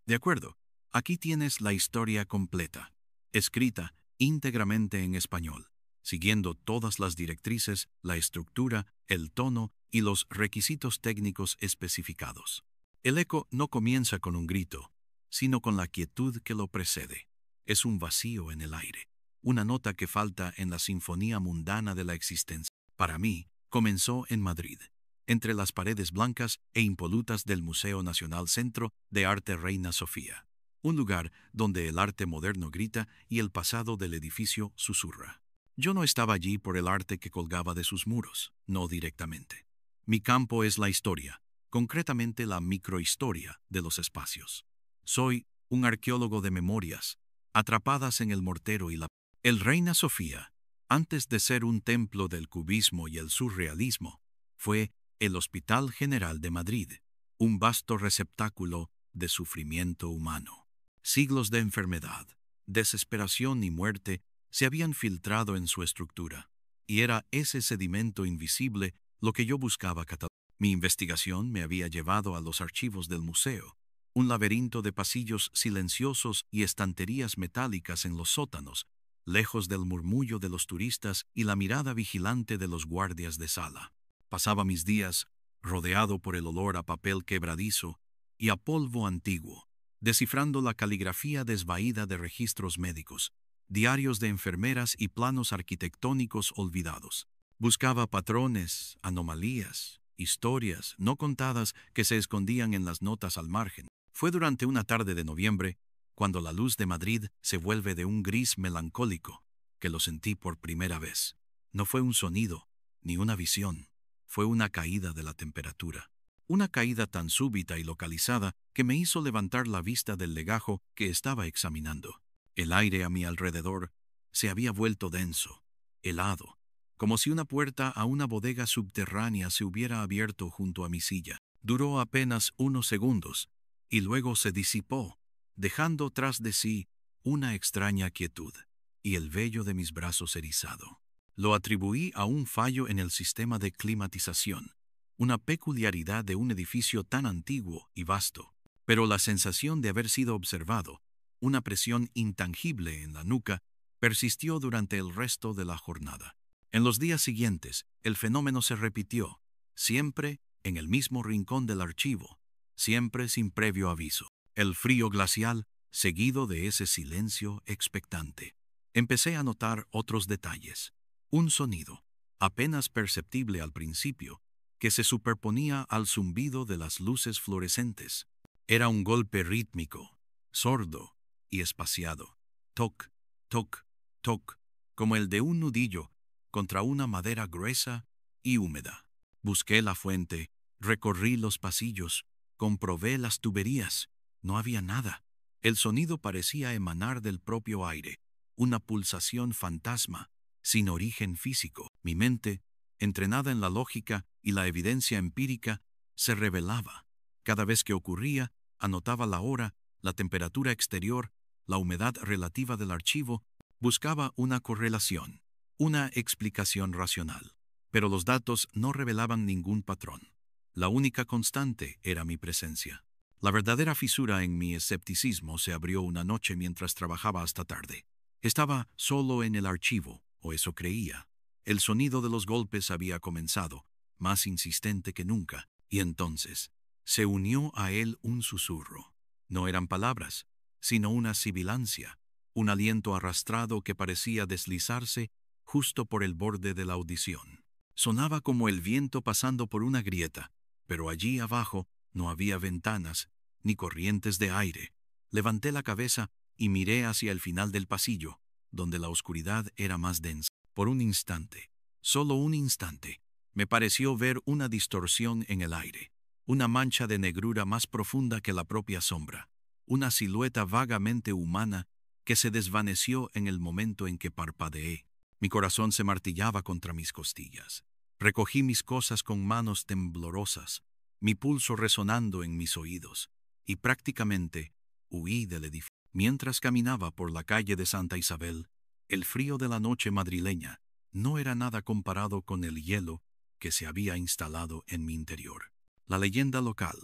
De acuerdo, aquí tienes la historia completa, escrita íntegramente en español, siguiendo todas las directrices, la estructura, el tono y los requisitos técnicos especificados. El eco no comienza con un grito, sino con la quietud que lo precede. Es un vacío en el aire, una nota que falta en la sinfonía mundana de la existencia. Para mí, comenzó en Madrid, entre las paredes blancas e impolutas del Museo Nacional Centro de Arte Reina Sofía, un lugar donde el arte moderno grita y el pasado del edificio susurra. Yo no estaba allí por el arte que colgaba de sus muros, no directamente. Mi campo es la historia, concretamente la microhistoria de los espacios. Soy un arqueólogo de memorias, atrapadas en el mortero y la... El Reina Sofía, antes de ser un templo del cubismo y el surrealismo, fue el Hospital General de Madrid, un vasto receptáculo de sufrimiento humano. Siglos de enfermedad, desesperación y muerte se habían filtrado en su estructura, y era ese sedimento invisible lo que yo buscaba catalogar. Mi investigación me había llevado a los archivos del museo, un laberinto de pasillos silenciosos y estanterías metálicas en los sótanos, lejos del murmullo de los turistas y la mirada vigilante de los guardias de sala. Pasaba mis días rodeado por el olor a papel quebradizo y a polvo antiguo, descifrando la caligrafía desvaída de registros médicos, diarios de enfermeras y planos arquitectónicos olvidados. Buscaba patrones, anomalías, historias no contadas que se escondían en las notas al margen. Fue durante una tarde de noviembre, cuando la luz de Madrid se vuelve de un gris melancólico, que lo sentí por primera vez. No fue un sonido, ni una visión. Fue una caída de la temperatura. Una caída tan súbita y localizada que me hizo levantar la vista del legajo que estaba examinando. El aire a mi alrededor se había vuelto denso, helado, como si una puerta a una bodega subterránea se hubiera abierto junto a mi silla. Duró apenas unos segundos, y luego se disipó, dejando tras de sí una extraña quietud, y el vello de mis brazos erizado. Lo atribuí a un fallo en el sistema de climatización, una peculiaridad de un edificio tan antiguo y vasto, pero la sensación de haber sido observado, una presión intangible en la nuca, persistió durante el resto de la jornada. En los días siguientes, el fenómeno se repitió, siempre en el mismo rincón del archivo, siempre sin previo aviso. El frío glacial, seguido de ese silencio expectante. Empecé a notar otros detalles. Un sonido, apenas perceptible al principio, que se superponía al zumbido de las luces fluorescentes. Era un golpe rítmico, sordo y espaciado. Toc, toc, toc, como el de un nudillo contra una madera gruesa y húmeda. Busqué la fuente, recorrí los pasillos, comprobé las tuberías. No había nada. El sonido parecía emanar del propio aire, una pulsación fantasma, sin origen físico. Mi mente, entrenada en la lógica y la evidencia empírica, se revelaba. Cada vez que ocurría, anotaba la hora, la temperatura exterior, la humedad relativa del archivo, buscaba una correlación, una explicación racional. Pero los datos no revelaban ningún patrón. La única constante era mi presencia. La verdadera fisura en mi escepticismo se abrió una noche mientras trabajaba hasta tarde. Estaba solo en el archivo, o eso creía. El sonido de los golpes había comenzado, más insistente que nunca, y entonces se unió a él un susurro. No eran palabras, sino una sibilancia, un aliento arrastrado que parecía deslizarse justo por el borde de la audición. Sonaba como el viento pasando por una grieta, pero allí abajo no había ventanas ni corrientes de aire. Levanté la cabeza y miré hacia el final del pasillo, donde la oscuridad era más densa. Por un instante, solo un instante, me pareció ver una distorsión en el aire, una mancha de negrura más profunda que la propia sombra, una silueta vagamente humana que se desvaneció en el momento en que parpadeé. Mi corazón se martillaba contra mis costillas. Recogí mis cosas con manos temblorosas, mi pulso resonando en mis oídos, y prácticamente huí del edificio. Mientras caminaba por la calle de Santa Isabel, el frío de la noche madrileña no era nada comparado con el hielo que se había instalado en mi interior. La leyenda local,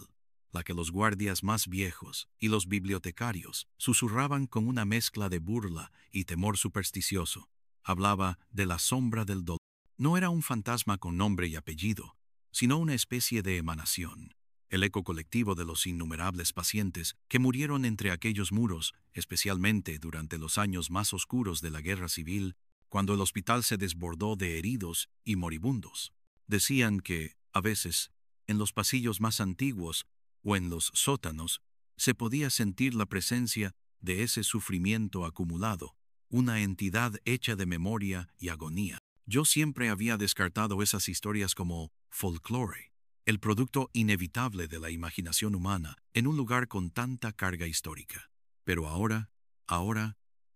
la que los guardias más viejos y los bibliotecarios susurraban con una mezcla de burla y temor supersticioso. Hablaba de la sombra del dolor. No era un fantasma con nombre y apellido, sino una especie de emanación, el eco colectivo de los innumerables pacientes que murieron entre aquellos muros, especialmente durante los años más oscuros de la Guerra Civil, cuando el hospital se desbordó de heridos y moribundos. Decían que, a veces, en los pasillos más antiguos o en los sótanos, se podía sentir la presencia de ese sufrimiento acumulado, una entidad hecha de memoria y agonía. Yo siempre había descartado esas historias como folclore, el producto inevitable de la imaginación humana en un lugar con tanta carga histórica. Pero ahora,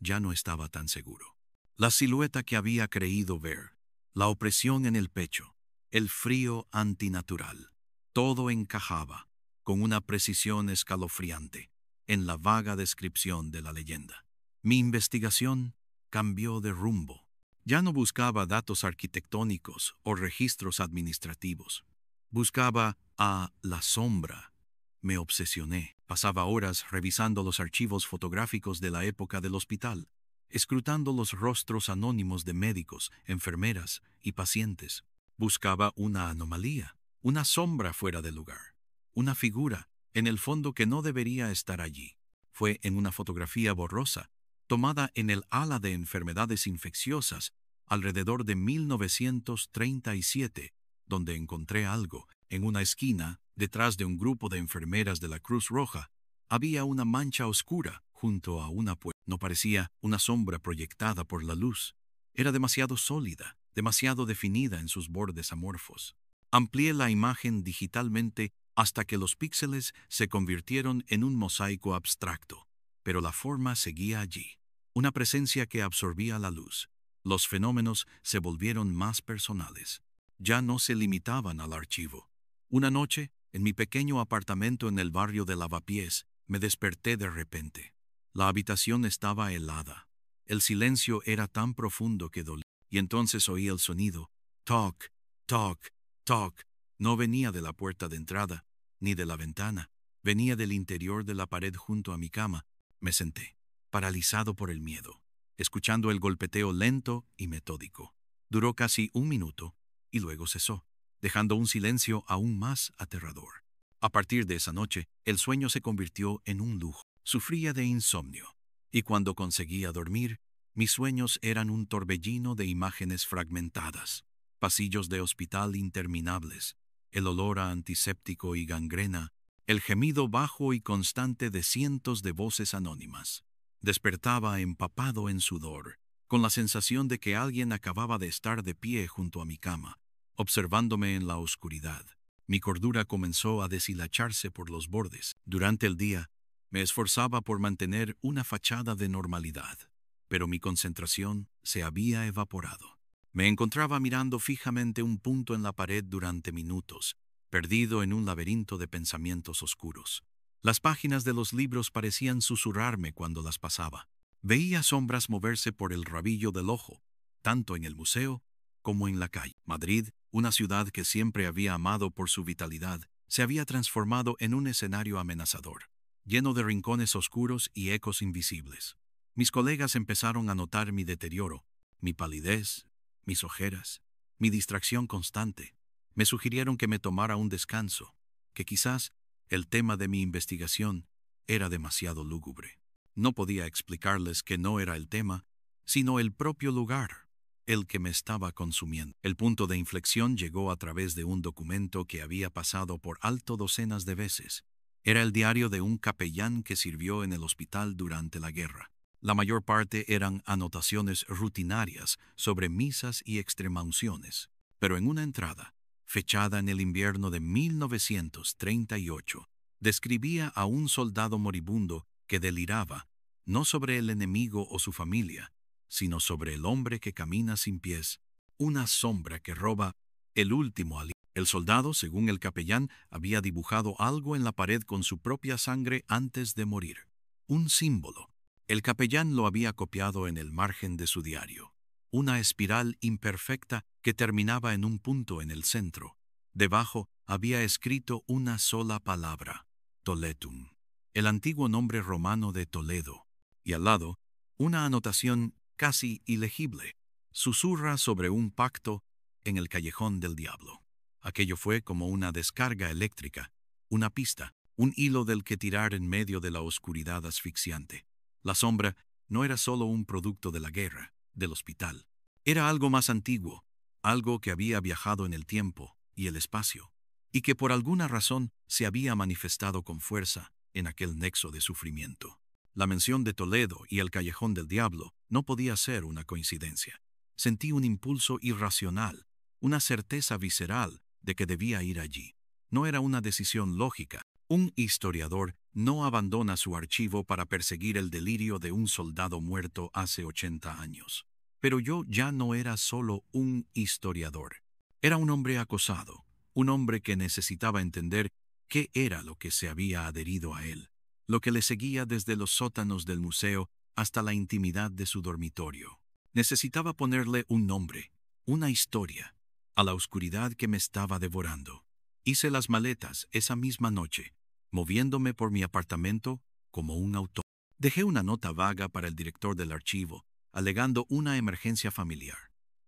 ya no estaba tan seguro. La silueta que había creído ver, la opresión en el pecho, el frío antinatural, todo encajaba, con una precisión escalofriante, en la vaga descripción de la leyenda. Mi investigación cambió de rumbo. Ya no buscaba datos arquitectónicos o registros administrativos. Buscaba a la sombra. Me obsesioné. Pasaba horas revisando los archivos fotográficos de la época del hospital, escrutando los rostros anónimos de médicos, enfermeras y pacientes. Buscaba una anomalía, una sombra fuera de lugar, una figura, en el fondo, que no debería estar allí. Fue en una fotografía borrosa, tomada en el ala de enfermedades infecciosas, alrededor de 1937, donde encontré algo. En una esquina, detrás de un grupo de enfermeras de la Cruz Roja, había una mancha oscura junto a una puerta. No parecía una sombra proyectada por la luz. Era demasiado sólida, demasiado definida en sus bordes amorfos. Amplié la imagen digitalmente hasta que los píxeles se convirtieron en un mosaico abstracto, pero la forma seguía allí, una presencia que absorbía la luz. Los fenómenos se volvieron más personales. Ya no se limitaban al archivo. Una noche, en mi pequeño apartamento en el barrio de Lavapiés, me desperté de repente. La habitación estaba helada. El silencio era tan profundo que dolía. Y entonces oí el sonido. Toc, toc, toc. No venía de la puerta de entrada, ni de la ventana. Venía del interior de la pared junto a mi cama. Me senté, paralizado por el miedo, escuchando el golpeteo lento y metódico. Duró casi un minuto y luego cesó, dejando un silencio aún más aterrador. A partir de esa noche, el sueño se convirtió en un lujo. Sufría de insomnio, y cuando conseguía dormir, mis sueños eran un torbellino de imágenes fragmentadas, pasillos de hospital interminables, el olor a antiséptico y gangrena, el gemido bajo y constante de cientos de voces anónimas. Despertaba empapado en sudor, con la sensación de que alguien acababa de estar de pie junto a mi cama, observándome en la oscuridad. Mi cordura comenzó a deshilacharse por los bordes. Durante el día, me esforzaba por mantener una fachada de normalidad, pero mi concentración se había evaporado. Me encontraba mirando fijamente un punto en la pared durante minutos, perdido en un laberinto de pensamientos oscuros. Las páginas de los libros parecían susurrarme cuando las pasaba. Veía sombras moverse por el rabillo del ojo, tanto en el museo como en la calle. Madrid, una ciudad que siempre había amado por su vitalidad, se había transformado en un escenario amenazador, lleno de rincones oscuros y ecos invisibles. Mis colegas empezaron a notar mi deterioro, mi palidez, mis ojeras, mi distracción constante. Me sugirieron que me tomara un descanso, que quizás el tema de mi investigación era demasiado lúgubre. No podía explicarles que no era el tema, sino el propio lugar, el que me estaba consumiendo. El punto de inflexión llegó a través de un documento que había pasado por alto docenas de veces. Era el diario de un capellán que sirvió en el hospital durante la guerra. La mayor parte eran anotaciones rutinarias sobre misas y extremaunciones, pero en una entrada, fechada en el invierno de 1938, describía a un soldado moribundo que deliraba, no sobre el enemigo o su familia, sino sobre el hombre que camina sin pies, una sombra que roba el último aliento. El soldado, según el capellán, había dibujado algo en la pared con su propia sangre antes de morir. Un símbolo. El capellán lo había copiado en el margen de su diario. Una espiral imperfecta que terminaba en un punto en el centro. Debajo había escrito una sola palabra: Toletum, el antiguo nombre romano de Toledo, y al lado, una anotación casi ilegible. Susurra sobre un pacto en el callejón del diablo. Aquello fue como una descarga eléctrica, una pista, un hilo del que tirar en medio de la oscuridad asfixiante. La sombra no era solo un producto de la guerra, del hospital. Era algo más antiguo, algo que había viajado en el tiempo y el espacio, y que por alguna razón se había manifestado con fuerza en aquel nexo de sufrimiento. La mención de Toledo y el Callejón del Diablo no podía ser una coincidencia. Sentí un impulso irracional, una certeza visceral de que debía ir allí. No era una decisión lógica. Un historiador no abandona su archivo para perseguir el delirio de un soldado muerto hace 80 años. Pero yo ya no era solo un historiador. Era un hombre acosado, un hombre que necesitaba entender qué era lo que se había adherido a él, lo que le seguía desde los sótanos del museo hasta la intimidad de su dormitorio. Necesitaba ponerle un nombre, una historia, a la oscuridad que me estaba devorando. Hice las maletas esa misma noche, moviéndome por mi apartamento como un autómata. Dejé una nota vaga para el director del archivo, alegando una emergencia familiar.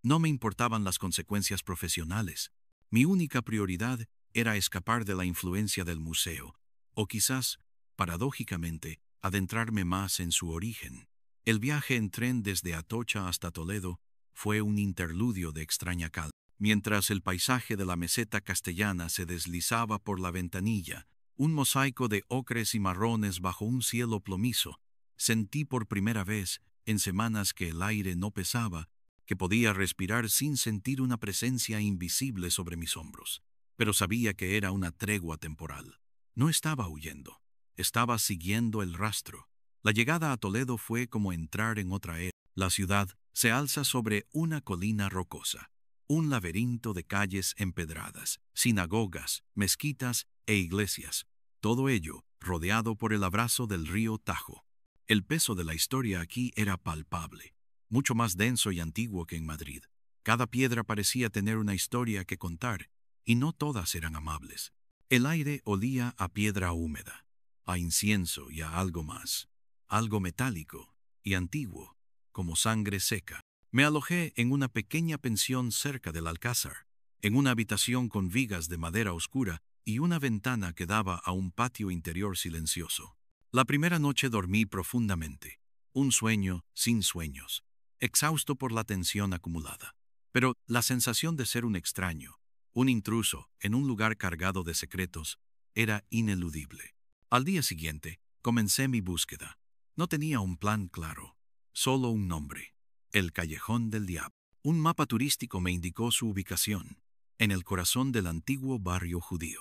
No me importaban las consecuencias profesionales. Mi única prioridad era escapar de la influencia del museo, o quizás, paradójicamente, adentrarme más en su origen. El viaje en tren desde Atocha hasta Toledo fue un interludio de extraña calma. Mientras el paisaje de la meseta castellana se deslizaba por la ventanilla, un mosaico de ocres y marrones bajo un cielo plomizo, sentí por primera vez, en semanas que el aire no pesaba, que podía respirar sin sentir una presencia invisible sobre mis hombros. Pero sabía que era una tregua temporal. No estaba huyendo, estaba siguiendo el rastro. La llegada a Toledo fue como entrar en otra era. La ciudad se alza sobre una colina rocosa, un laberinto de calles empedradas, sinagogas, mezquitas e iglesias, todo ello rodeado por el abrazo del río Tajo. El peso de la historia aquí era palpable, mucho más denso y antiguo que en Madrid. Cada piedra parecía tener una historia que contar, y no todas eran amables. El aire olía a piedra húmeda, a incienso y a algo más, algo metálico y antiguo, como sangre seca. Me alojé en una pequeña pensión cerca del Alcázar, en una habitación con vigas de madera oscura y una ventana que daba a un patio interior silencioso. La primera noche dormí profundamente, un sueño sin sueños, exhausto por la tensión acumulada. Pero la sensación de ser un extraño, un intruso en un lugar cargado de secretos, era ineludible. Al día siguiente, comencé mi búsqueda. No tenía un plan claro, solo un nombre: el Callejón del Diablo. Un mapa turístico me indicó su ubicación, en el corazón del antiguo barrio judío.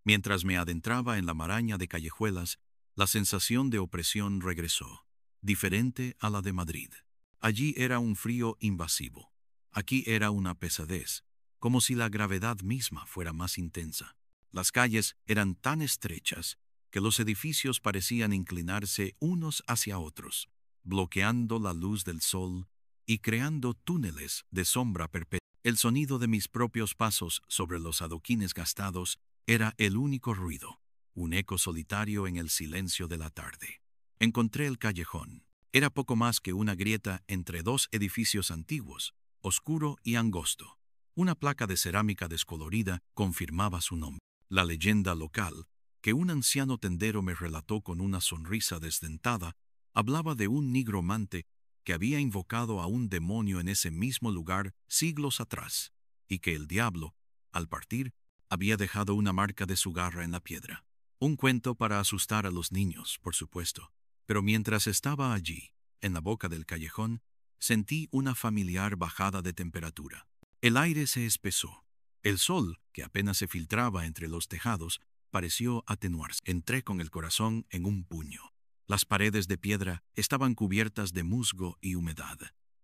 Mientras me adentraba en la maraña de callejuelas, la sensación de opresión regresó, diferente a la de Madrid. Allí era un frío invasivo. Aquí era una pesadez, como si la gravedad misma fuera más intensa. Las calles eran tan estrechas que los edificios parecían inclinarse unos hacia otros, bloqueando la luz del sol y creando túneles de sombra perpetua. El sonido de mis propios pasos sobre los adoquines gastados era el único ruido, un eco solitario en el silencio de la tarde. Encontré el callejón. Era poco más que una grieta entre dos edificios antiguos, oscuro y angosto. Una placa de cerámica descolorida confirmaba su nombre. La leyenda local, que un anciano tendero me relató con una sonrisa desdentada, hablaba de un nigromante que había invocado a un demonio en ese mismo lugar siglos atrás, y que el diablo, al partir, había dejado una marca de su garra en la piedra. Un cuento para asustar a los niños, por supuesto. Pero mientras estaba allí, en la boca del callejón, sentí una familiar bajada de temperatura. El aire se espesó. El sol, que apenas se filtraba entre los tejados, pareció atenuarse. Entré con el corazón en un puño. Las paredes de piedra estaban cubiertas de musgo y humedad.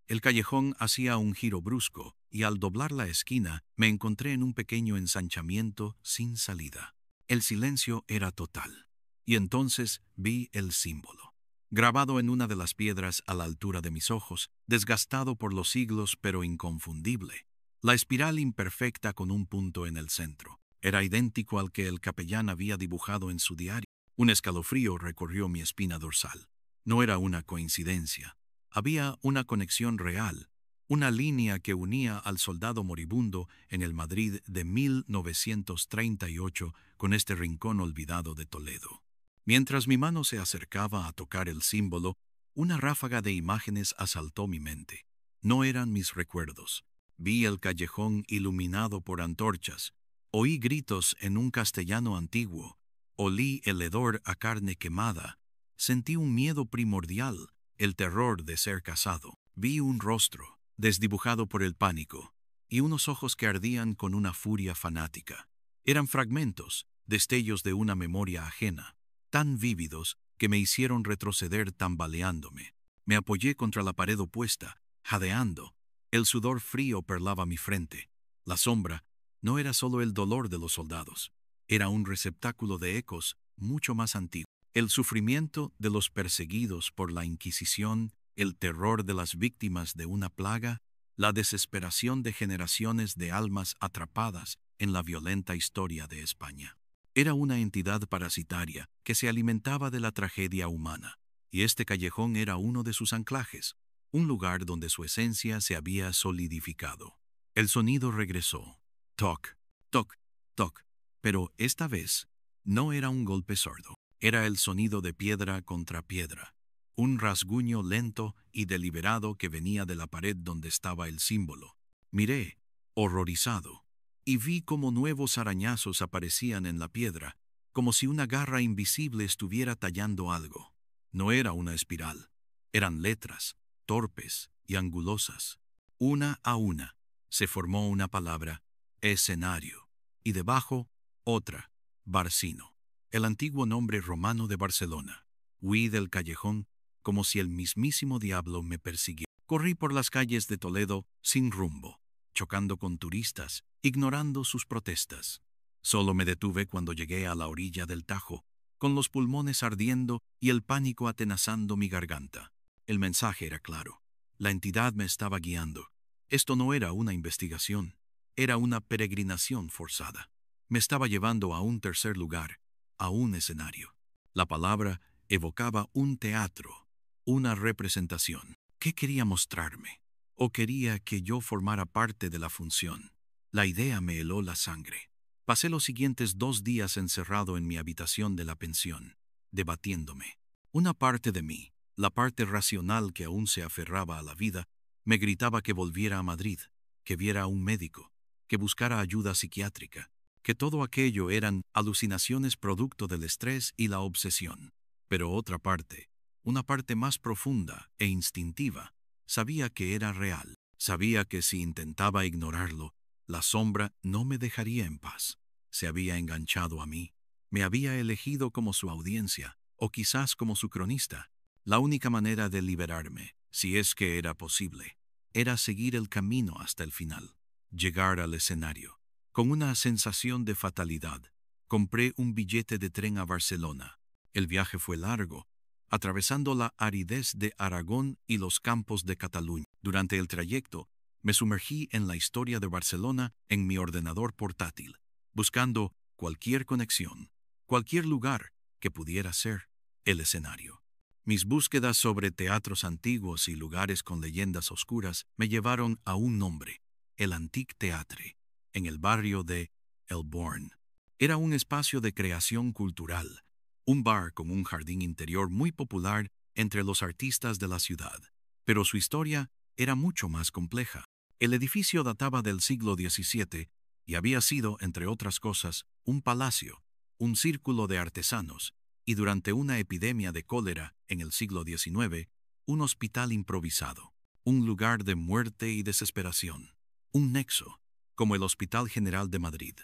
El callejón hacía un giro brusco y al doblar la esquina me encontré en un pequeño ensanchamiento sin salida. El silencio era total. Y entonces vi el símbolo, grabado en una de las piedras a la altura de mis ojos, desgastado por los siglos pero inconfundible. La espiral imperfecta con un punto en el centro. Era idéntico al que el capellán había dibujado en su diario. Un escalofrío recorrió mi espina dorsal. No era una coincidencia. Había una conexión real, una línea que unía al soldado moribundo en el Madrid de 1938 con este rincón olvidado de Toledo. Mientras mi mano se acercaba a tocar el símbolo, una ráfaga de imágenes asaltó mi mente. No eran mis recuerdos. Vi el callejón iluminado por antorchas. Oí gritos en un castellano antiguo. Olí el hedor a carne quemada. Sentí un miedo primordial, el terror de ser casado. Vi un rostro, desdibujado por el pánico, y unos ojos que ardían con una furia fanática. Eran fragmentos, destellos de una memoria ajena, tan vívidos que me hicieron retroceder tambaleándome. Me apoyé contra la pared opuesta, jadeando. El sudor frío perlaba mi frente. La sombra no era solo el dolor de los soldados, era un receptáculo de ecos mucho más antiguo. El sufrimiento de los perseguidos por la Inquisición, el terror de las víctimas de una plaga, la desesperación de generaciones de almas atrapadas en la violenta historia de España. Era una entidad parasitaria que se alimentaba de la tragedia humana, y este callejón era uno de sus anclajes, un lugar donde su esencia se había solidificado. El sonido regresó. Toc, toc, toc, pero esta vez no era un golpe sordo. Era el sonido de piedra contra piedra, un rasguño lento y deliberado que venía de la pared donde estaba el símbolo. Miré, horrorizado, y vi cómo nuevos arañazos aparecían en la piedra, como si una garra invisible estuviera tallando algo. No era una espiral, eran letras, torpes y angulosas. Una a una, se formó una palabra, escenario, y debajo, otra, Barcino, el antiguo nombre romano de Barcelona. Huí del callejón como si el mismísimo diablo me persiguiera. Corrí por las calles de Toledo sin rumbo, chocando con turistas, ignorando sus protestas. Solo me detuve cuando llegué a la orilla del Tajo, con los pulmones ardiendo y el pánico atenazando mi garganta. El mensaje era claro. La entidad me estaba guiando. Esto no era una investigación, era una peregrinación forzada. Me estaba llevando a un tercer lugar, a un escenario. La palabra evocaba un teatro, una representación. ¿Qué quería mostrarme? ¿O quería que yo formara parte de la función? La idea me heló la sangre. Pasé los siguientes 2 días encerrado en mi habitación de la pensión, debatiéndome. Una parte de mí, la parte racional que aún se aferraba a la vida, me gritaba que volviera a Madrid, que viera a un médico, que buscara ayuda psiquiátrica, que todo aquello eran alucinaciones producto del estrés y la obsesión. Pero otra parte, una parte más profunda e instintiva, sabía que era real. Sabía que si intentaba ignorarlo, la sombra no me dejaría en paz. Se había enganchado a mí. Me había elegido como su audiencia, o quizás como su cronista. La única manera de liberarme, si es que era posible, era seguir el camino hasta el final, llegar al escenario. Con una sensación de fatalidad, compré un billete de tren a Barcelona. El viaje fue largo, atravesando la aridez de Aragón y los campos de Cataluña. Durante el trayecto, me sumergí en la historia de Barcelona en mi ordenador portátil, buscando cualquier conexión, cualquier lugar que pudiera ser el escenario. Mis búsquedas sobre teatros antiguos y lugares con leyendas oscuras me llevaron a un nombre, el Antic Theatre, en el barrio de El Born. Era un espacio de creación cultural, un bar con un jardín interior muy popular entre los artistas de la ciudad. Pero su historia era mucho más compleja. El edificio databa del siglo XVII y había sido, entre otras cosas, un palacio, un círculo de artesanos, y durante una epidemia de cólera en el siglo XIX, un hospital improvisado, un lugar de muerte y desesperación, un nexo, como el Hospital General de Madrid.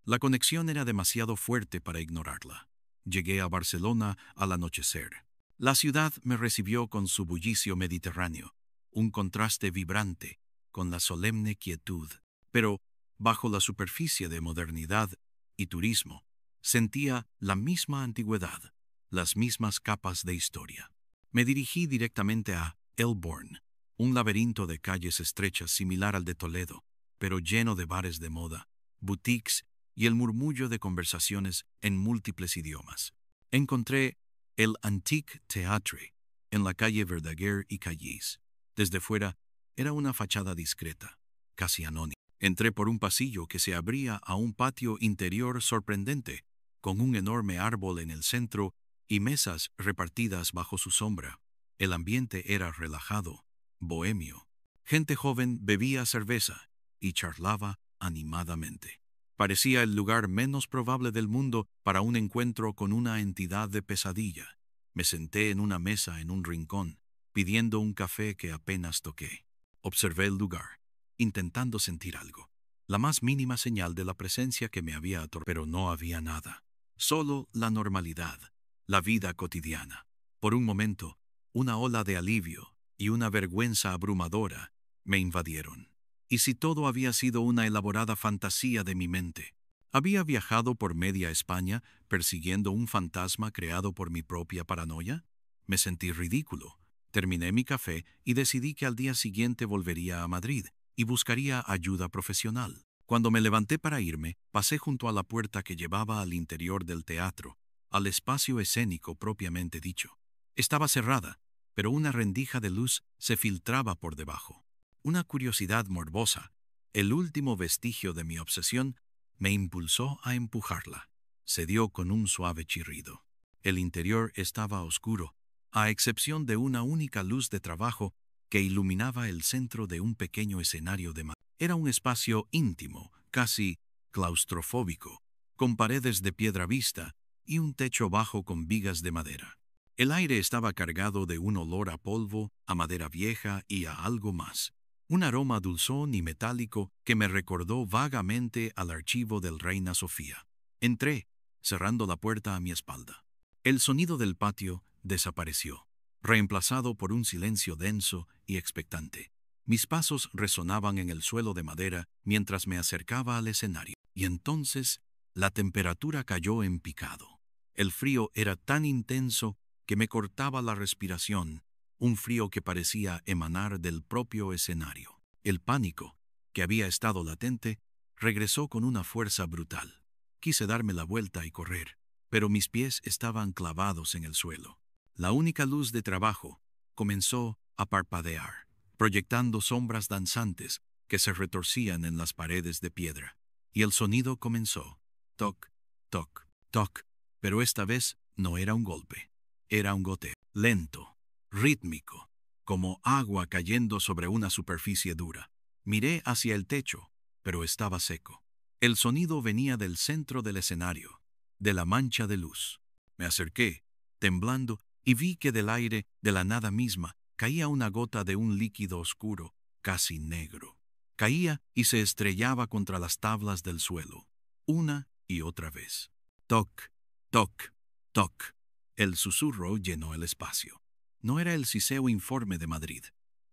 La conexión era demasiado fuerte para ignorarla. Llegué a Barcelona al anochecer. La ciudad me recibió con su bullicio mediterráneo, un contraste vibrante con la solemne quietud. Pero, bajo la superficie de modernidad y turismo, sentía la misma antigüedad, las mismas capas de historia. Me dirigí directamente a El Born, un laberinto de calles estrechas similar al de Toledo, pero lleno de bares de moda, boutiques y el murmullo de conversaciones en múltiples idiomas. Encontré el Antique Theatre en la calle Verdaguer y Callís. Desde fuera era una fachada discreta, casi anónima. Entré por un pasillo que se abría a un patio interior sorprendente, con un enorme árbol en el centro y mesas repartidas bajo su sombra. El ambiente era relajado, bohemio. Gente joven bebía cerveza y charlaba animadamente. Parecía el lugar menos probable del mundo para un encuentro con una entidad de pesadilla. Me senté en una mesa en un rincón, pidiendo un café que apenas toqué. Observé el lugar, intentando sentir algo. La más mínima señal de la presencia que me había atormentado, pero no había nada. Solo la normalidad, la vida cotidiana. Por un momento, una ola de alivio y una vergüenza abrumadora me invadieron. ¿Y si todo había sido una elaborada fantasía de mi mente? ¿Había viajado por media España persiguiendo un fantasma creado por mi propia paranoia? Me sentí ridículo. Terminé mi café y decidí que al día siguiente volvería a Madrid y buscaría ayuda profesional. Cuando me levanté para irme, pasé junto a la puerta que llevaba al interior del teatro, al espacio escénico propiamente dicho. Estaba cerrada, pero una rendija de luz se filtraba por debajo. Una curiosidad morbosa, el último vestigio de mi obsesión, me impulsó a empujarla. Cedió con un suave chirrido. El interior estaba oscuro, a excepción de una única luz de trabajo que iluminaba el centro de un pequeño escenario de madera. Era un espacio íntimo, casi claustrofóbico, con paredes de piedra vista y un techo bajo con vigas de madera. El aire estaba cargado de un olor a polvo, a madera vieja y a algo más. Un aroma dulzón y metálico que me recordó vagamente al archivo del Reina Sofía. Entré, cerrando la puerta a mi espalda. El sonido del patio desapareció, reemplazado por un silencio denso y expectante. Mis pasos resonaban en el suelo de madera mientras me acercaba al escenario. Y entonces la temperatura cayó en picado. El frío era tan intenso que me cortaba la respiración, un frío que parecía emanar del propio escenario. El pánico, que había estado latente, regresó con una fuerza brutal. Quise darme la vuelta y correr, pero mis pies estaban clavados en el suelo. La única luz de trabajo comenzó a parpadear, proyectando sombras danzantes que se retorcían en las paredes de piedra. Y el sonido comenzó. Toc, toc, toc. Pero esta vez no era un golpe. Era un goteo. Lento, rítmico, como agua cayendo sobre una superficie dura. Miré hacia el techo, pero estaba seco. El sonido venía del centro del escenario, de la mancha de luz. Me acerqué, temblando, y vi que del aire, de la nada misma, caía una gota de un líquido oscuro, casi negro. Caía y se estrellaba contra las tablas del suelo, una y otra vez. Toc, toc, toc. El susurro llenó el espacio. No era el siseo informe de Madrid.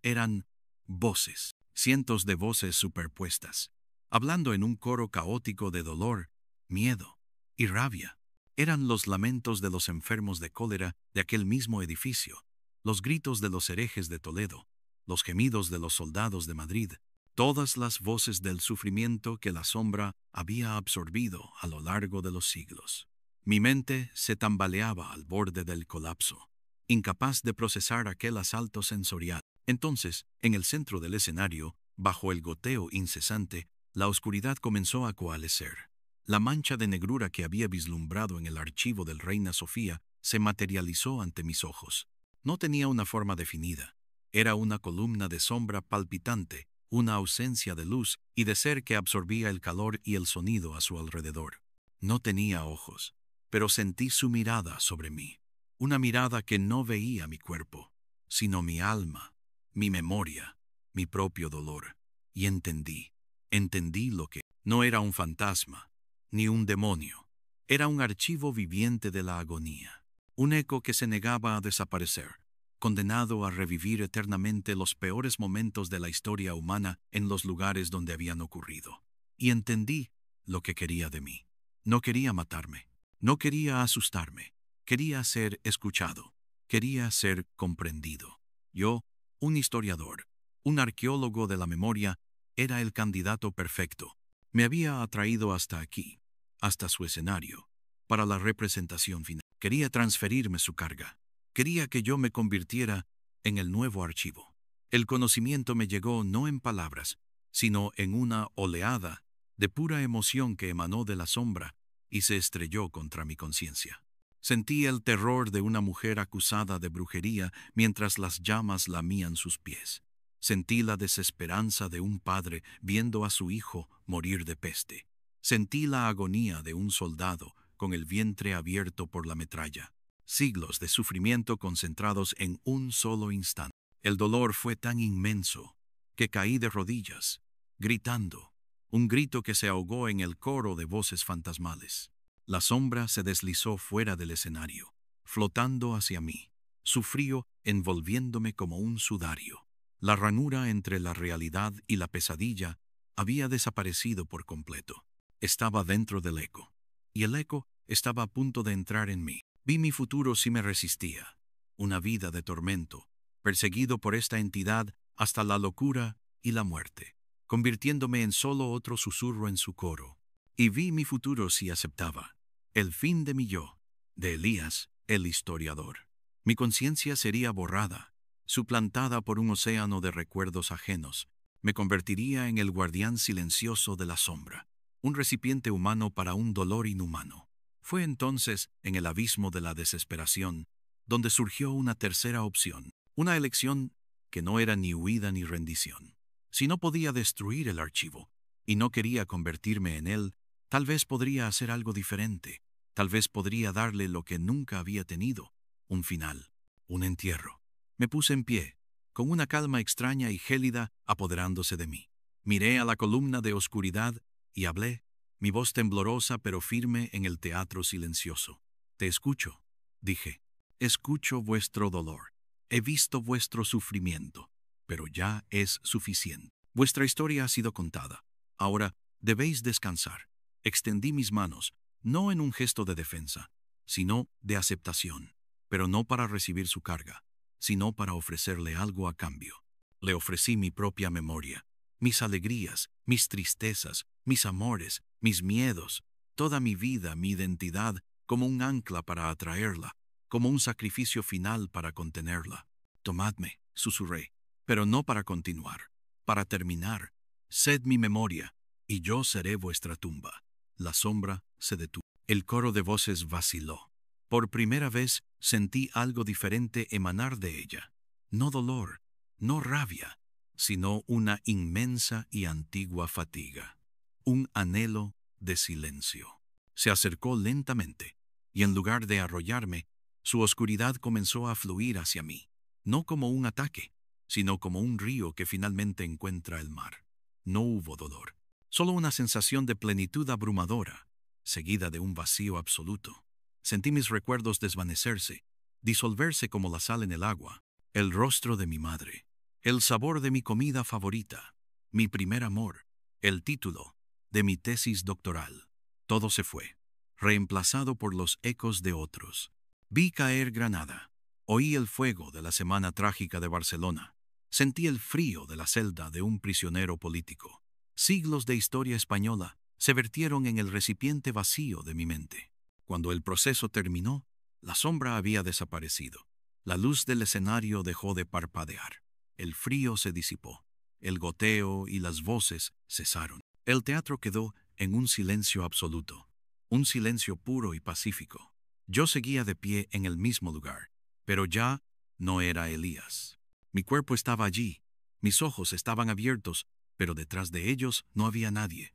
Eran voces, cientos de voces superpuestas, hablando en un coro caótico de dolor, miedo y rabia. Eran los lamentos de los enfermos de cólera de aquel mismo edificio, los gritos de los herejes de Toledo, los gemidos de los soldados de Madrid, todas las voces del sufrimiento que la sombra había absorbido a lo largo de los siglos. Mi mente se tambaleaba al borde del colapso, incapaz de procesar aquel asalto sensorial. Entonces, en el centro del escenario, bajo el goteo incesante, la oscuridad comenzó a coalescer. La mancha de negrura que había vislumbrado en el archivo del Reina Sofía se materializó ante mis ojos. No tenía una forma definida. Era una columna de sombra palpitante, una ausencia de luz y de ser que absorbía el calor y el sonido a su alrededor. No tenía ojos, pero sentí su mirada sobre mí. Una mirada que no veía mi cuerpo, sino mi alma, mi memoria, mi propio dolor. Y entendí lo que no era un fantasma, ni un demonio. Era un archivo viviente de la agonía, un eco que se negaba a desaparecer, condenado a revivir eternamente los peores momentos de la historia humana en los lugares donde habían ocurrido. Y entendí lo que quería de mí. No quería matarme, no quería asustarme, quería ser escuchado, quería ser comprendido. Yo, un historiador, un arqueólogo de la memoria, era el candidato perfecto. Me había atraído hasta aquí, hasta su escenario, para la representación final. Quería transferirme su carga. Quería que yo me convirtiera en el nuevo archivo. El conocimiento me llegó no en palabras, sino en una oleada de pura emoción que emanó de la sombra y se estrelló contra mi conciencia. Sentí el terror de una mujer acusada de brujería mientras las llamas lamían sus pies. Sentí la desesperanza de un padre viendo a su hijo morir de peste. Sentí la agonía de un soldado con el vientre abierto por la metralla. Siglos de sufrimiento concentrados en un solo instante. El dolor fue tan inmenso que caí de rodillas, gritando, un grito que se ahogó en el coro de voces fantasmales. La sombra se deslizó fuera del escenario, flotando hacia mí, su frío envolviéndome como un sudario. La ranura entre la realidad y la pesadilla había desaparecido por completo. Estaba dentro del eco, y el eco estaba a punto de entrar en mí. Vi mi futuro si me resistía, una vida de tormento, perseguido por esta entidad hasta la locura y la muerte, convirtiéndome en solo otro susurro en su coro. Y vi mi futuro si aceptaba, el fin de mi yo, de Elías, el historiador. Mi conciencia sería borrada, suplantada por un océano de recuerdos ajenos. Me convertiría en el guardián silencioso de la sombra, un recipiente humano para un dolor inhumano. Fue entonces, en el abismo de la desesperación, donde surgió una tercera opción, una elección que no era ni huida ni rendición. Si no podía destruir el archivo, y no quería convertirme en él, tal vez podría hacer algo diferente, tal vez podría darle lo que nunca había tenido, un final, un entierro. Me puse en pie, con una calma extraña y gélida apoderándose de mí. Miré a la columna de oscuridad y hablé, mi voz temblorosa pero firme en el teatro silencioso. Te escucho, dije. Escucho vuestro dolor. He visto vuestro sufrimiento, pero ya es suficiente. Vuestra historia ha sido contada. Ahora debéis descansar. Extendí mis manos, no en un gesto de defensa, sino de aceptación, pero no para recibir su carga, sino para ofrecerle algo a cambio. Le ofrecí mi propia memoria, mis alegrías, mis tristezas, mis amores, mis miedos, toda mi vida, mi identidad, como un ancla para atraerla, como un sacrificio final para contenerla. Tomadme, susurré, pero no para continuar, para terminar. Sed mi memoria, y yo seré vuestra tumba. La sombra se detuvo. El coro de voces vaciló. Por primera vez sentí algo diferente emanar de ella. No dolor, no rabia, sino una inmensa y antigua fatiga. Un anhelo de silencio. Se acercó lentamente, y en lugar de arrollarme, su oscuridad comenzó a fluir hacia mí, no como un ataque, sino como un río que finalmente encuentra el mar. No hubo dolor, solo una sensación de plenitud abrumadora, seguida de un vacío absoluto. Sentí mis recuerdos desvanecerse, disolverse como la sal en el agua, el rostro de mi madre, el sabor de mi comida favorita, mi primer amor, el título de mi tesis doctoral. Todo se fue, reemplazado por los ecos de otros. Vi caer Granada, oí el fuego de la Semana Trágica de Barcelona, sentí el frío de la celda de un prisionero político. Siglos de historia española se vertieron en el recipiente vacío de mi mente. Cuando el proceso terminó, la sombra había desaparecido. La luz del escenario dejó de parpadear. El frío se disipó. El goteo y las voces cesaron. El teatro quedó en un silencio absoluto, un silencio puro y pacífico. Yo seguía de pie en el mismo lugar, pero ya no era Elías. Mi cuerpo estaba allí, mis ojos estaban abiertos, pero detrás de ellos no había nadie.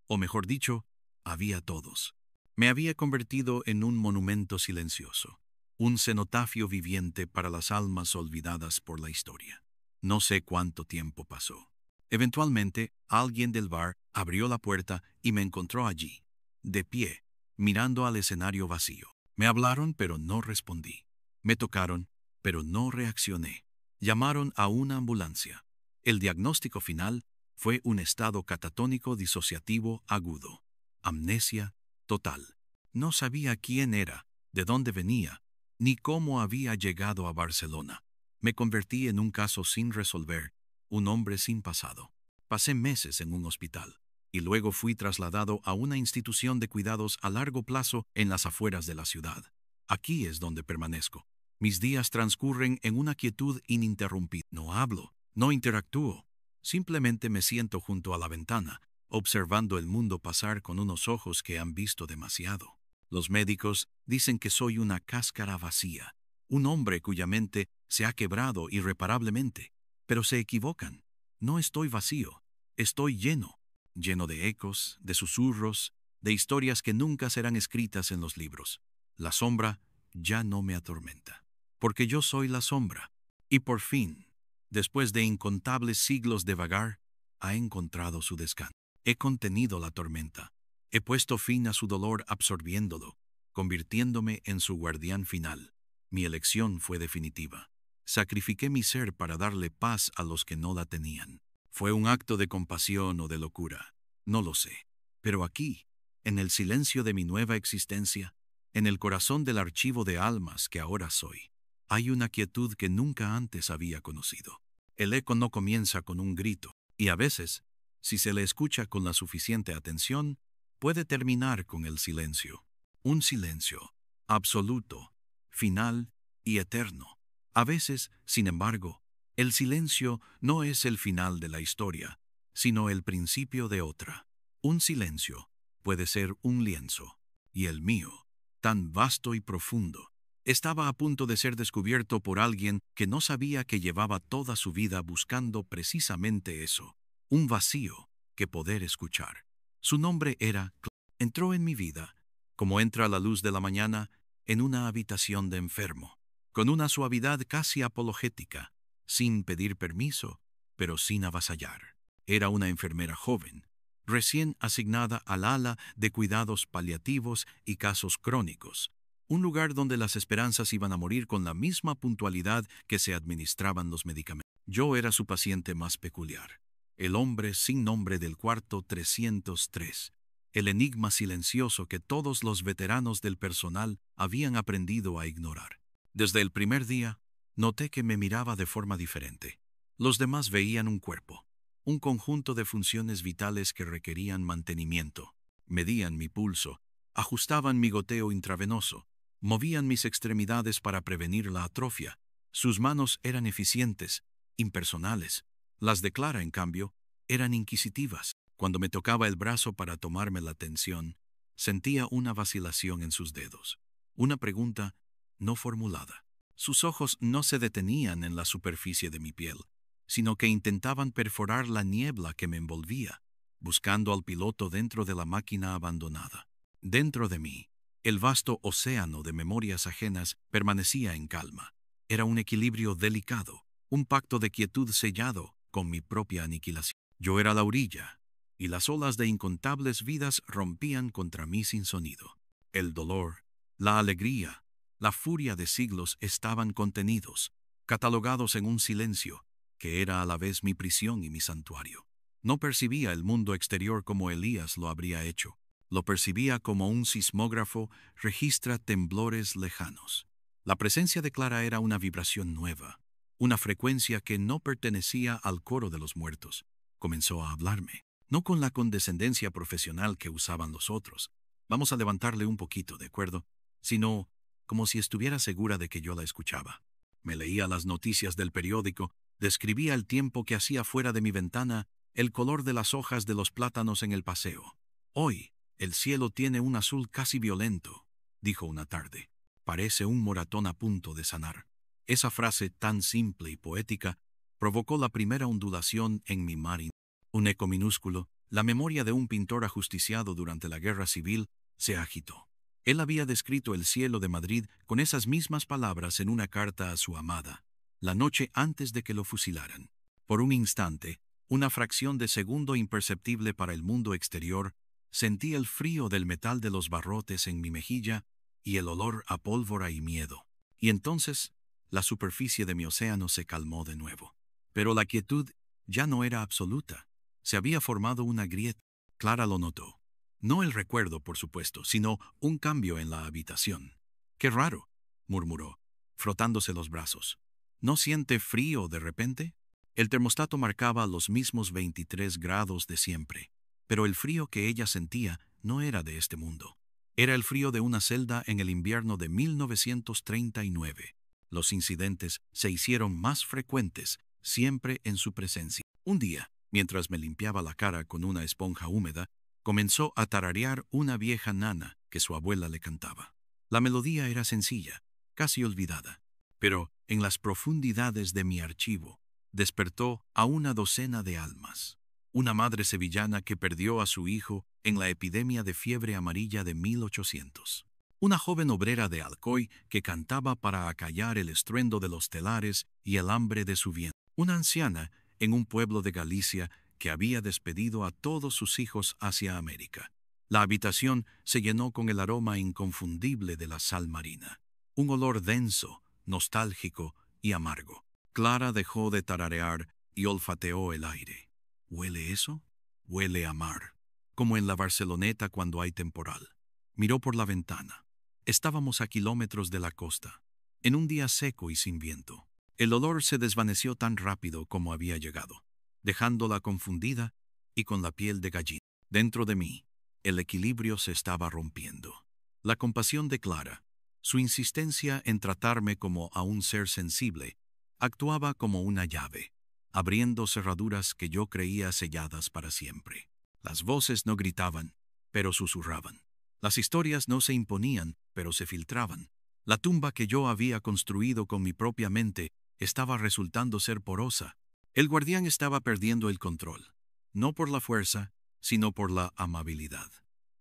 O mejor dicho, había todos. Me había convertido en un monumento silencioso, un cenotafio viviente para las almas olvidadas por la historia. No sé cuánto tiempo pasó. Eventualmente, alguien del bar abrió la puerta y me encontró allí, de pie, mirando al escenario vacío. Me hablaron, pero no respondí. Me tocaron, pero no reaccioné. Llamaron a una ambulancia. El diagnóstico final fue un estado catatónico disociativo agudo. Amnesia total. No sabía quién era, de dónde venía, ni cómo había llegado a Barcelona. Me convertí en un caso sin resolver, un hombre sin pasado. Pasé meses en un hospital, y luego fui trasladado a una institución de cuidados a largo plazo en las afueras de la ciudad. Aquí es donde permanezco. Mis días transcurren en una quietud ininterrumpida. No hablo, no interactúo. Simplemente me siento junto a la ventana, observando el mundo pasar con unos ojos que han visto demasiado. Los médicos dicen que soy una cáscara vacía, un hombre cuya mente se ha quebrado irreparablemente. Pero se equivocan. No estoy vacío, estoy lleno de ecos, de susurros, de historias que nunca serán escritas en los libros. La sombra ya no me atormenta, porque yo soy la sombra. Y por fin, después de incontables siglos de vagar, ha encontrado su descanso. He contenido la tormenta. He puesto fin a su dolor absorbiéndolo, convirtiéndome en su guardián final. Mi elección fue definitiva. Sacrifiqué mi ser para darle paz a los que no la tenían. ¿Fue un acto de compasión o de locura? No lo sé. Pero aquí, en el silencio de mi nueva existencia, en el corazón del archivo de almas que ahora soy, hay una quietud que nunca antes había conocido. El eco no comienza con un grito, y a veces, si se le escucha con la suficiente atención, puede terminar con el silencio. Un silencio absoluto, final y eterno. A veces, sin embargo, el silencio no es el final de la historia, sino el principio de otra. Un silencio puede ser un lienzo, y el mío, tan vasto y profundo, estaba a punto de ser descubierto por alguien que no sabía que llevaba toda su vida buscando precisamente eso, un vacío que poder escuchar. Su nombre era Entró en mi vida, como entra la luz de la mañana, en una habitación de enfermo, con una suavidad casi apologética, sin pedir permiso, pero sin avasallar. Era una enfermera joven, recién asignada al ala de cuidados paliativos y casos crónicos, un lugar donde las esperanzas iban a morir con la misma puntualidad que se administraban los medicamentos. Yo era su paciente más peculiar, el hombre sin nombre del cuarto 303, el enigma silencioso que todos los veteranos del personal habían aprendido a ignorar. Desde el primer día, noté que me miraba de forma diferente. Los demás veían un cuerpo, un conjunto de funciones vitales que requerían mantenimiento. Medían mi pulso, ajustaban mi goteo intravenoso, movían mis extremidades para prevenir la atrofia. Sus manos eran eficientes, impersonales. Las de Clara, en cambio, eran inquisitivas. Cuando me tocaba el brazo para tomarme la tensión, sentía una vacilación en sus dedos, una pregunta no formulada. Sus ojos no se detenían en la superficie de mi piel, sino que intentaban perforar la niebla que me envolvía, buscando al piloto dentro de la máquina abandonada. Dentro de mí, el vasto océano de memorias ajenas permanecía en calma. Era un equilibrio delicado, un pacto de quietud sellado con mi propia aniquilación. Yo era la orilla, y las olas de incontables vidas rompían contra mí sin sonido. El dolor, la alegría, la furia de siglos estaban contenidos, catalogados en un silencio que era a la vez mi prisión y mi santuario. No percibía el mundo exterior como Elías lo habría hecho. Lo percibía como un sismógrafo registra temblores lejanos. La presencia de Clara era una vibración nueva, una frecuencia que no pertenecía al coro de los muertos. Comenzó a hablarme, no con la condescendencia profesional que usaban los otros. Vamos a levantarle un poquito, ¿de acuerdo? Sino como si estuviera segura de que yo la escuchaba. Me leía las noticias del periódico, describía el tiempo que hacía fuera de mi ventana, el color de las hojas de los plátanos en el paseo. Hoy, el cielo tiene un azul casi violento, dijo una tarde. Parece un moratón a punto de sanar. Esa frase tan simple y poética provocó la primera ondulación en mi mar. Un eco minúsculo, la memoria de un pintor ajusticiado durante la Guerra Civil, se agitó. Él había descrito el cielo de Madrid con esas mismas palabras en una carta a su amada, la noche antes de que lo fusilaran. Por un instante, una fracción de segundo imperceptible para el mundo exterior, sentí el frío del metal de los barrotes en mi mejilla y el olor a pólvora y miedo. Y entonces, la superficie de mi océano se calmó de nuevo. Pero la quietud ya no era absoluta. Se había formado una grieta. Clara lo notó. No el recuerdo, por supuesto, sino un cambio en la habitación. «Qué raro», murmuró, frotándose los brazos. «¿No siente frío de repente?» El termostato marcaba los mismos 23 grados de siempre, pero el frío que ella sentía no era de este mundo. Era el frío de una celda en el invierno de 1939. Los incidentes se hicieron más frecuentes, siempre en su presencia. Un día, mientras me limpiaba la cara con una esponja húmeda, comenzó a tararear una vieja nana que su abuela le cantaba. La melodía era sencilla, casi olvidada, pero en las profundidades de mi archivo despertó a una docena de almas. Una madre sevillana que perdió a su hijo en la epidemia de fiebre amarilla de 1800. Una joven obrera de Alcoy que cantaba para acallar el estruendo de los telares y el hambre de su vientre. Una anciana en un pueblo de Galicia que había despedido a todos sus hijos hacia América. La habitación se llenó con el aroma inconfundible de la sal marina. Un olor denso, nostálgico y amargo. Clara dejó de tararear y olfateó el aire. ¿Huele eso? Huele a mar, como en la Barceloneta cuando hay temporal. Miró por la ventana. Estábamos a kilómetros de la costa, en un día seco y sin viento. El olor se desvaneció tan rápido como había llegado, dejándola confundida y con la piel de gallina. Dentro de mí, el equilibrio se estaba rompiendo. La compasión de Clara, su insistencia en tratarme como a un ser sensible, actuaba como una llave, abriendo cerraduras que yo creía selladas para siempre. Las voces no gritaban, pero susurraban. Las historias no se imponían, pero se filtraban. La tumba que yo había construido con mi propia mente estaba resultando ser porosa. El guardián estaba perdiendo el control, no por la fuerza, sino por la amabilidad.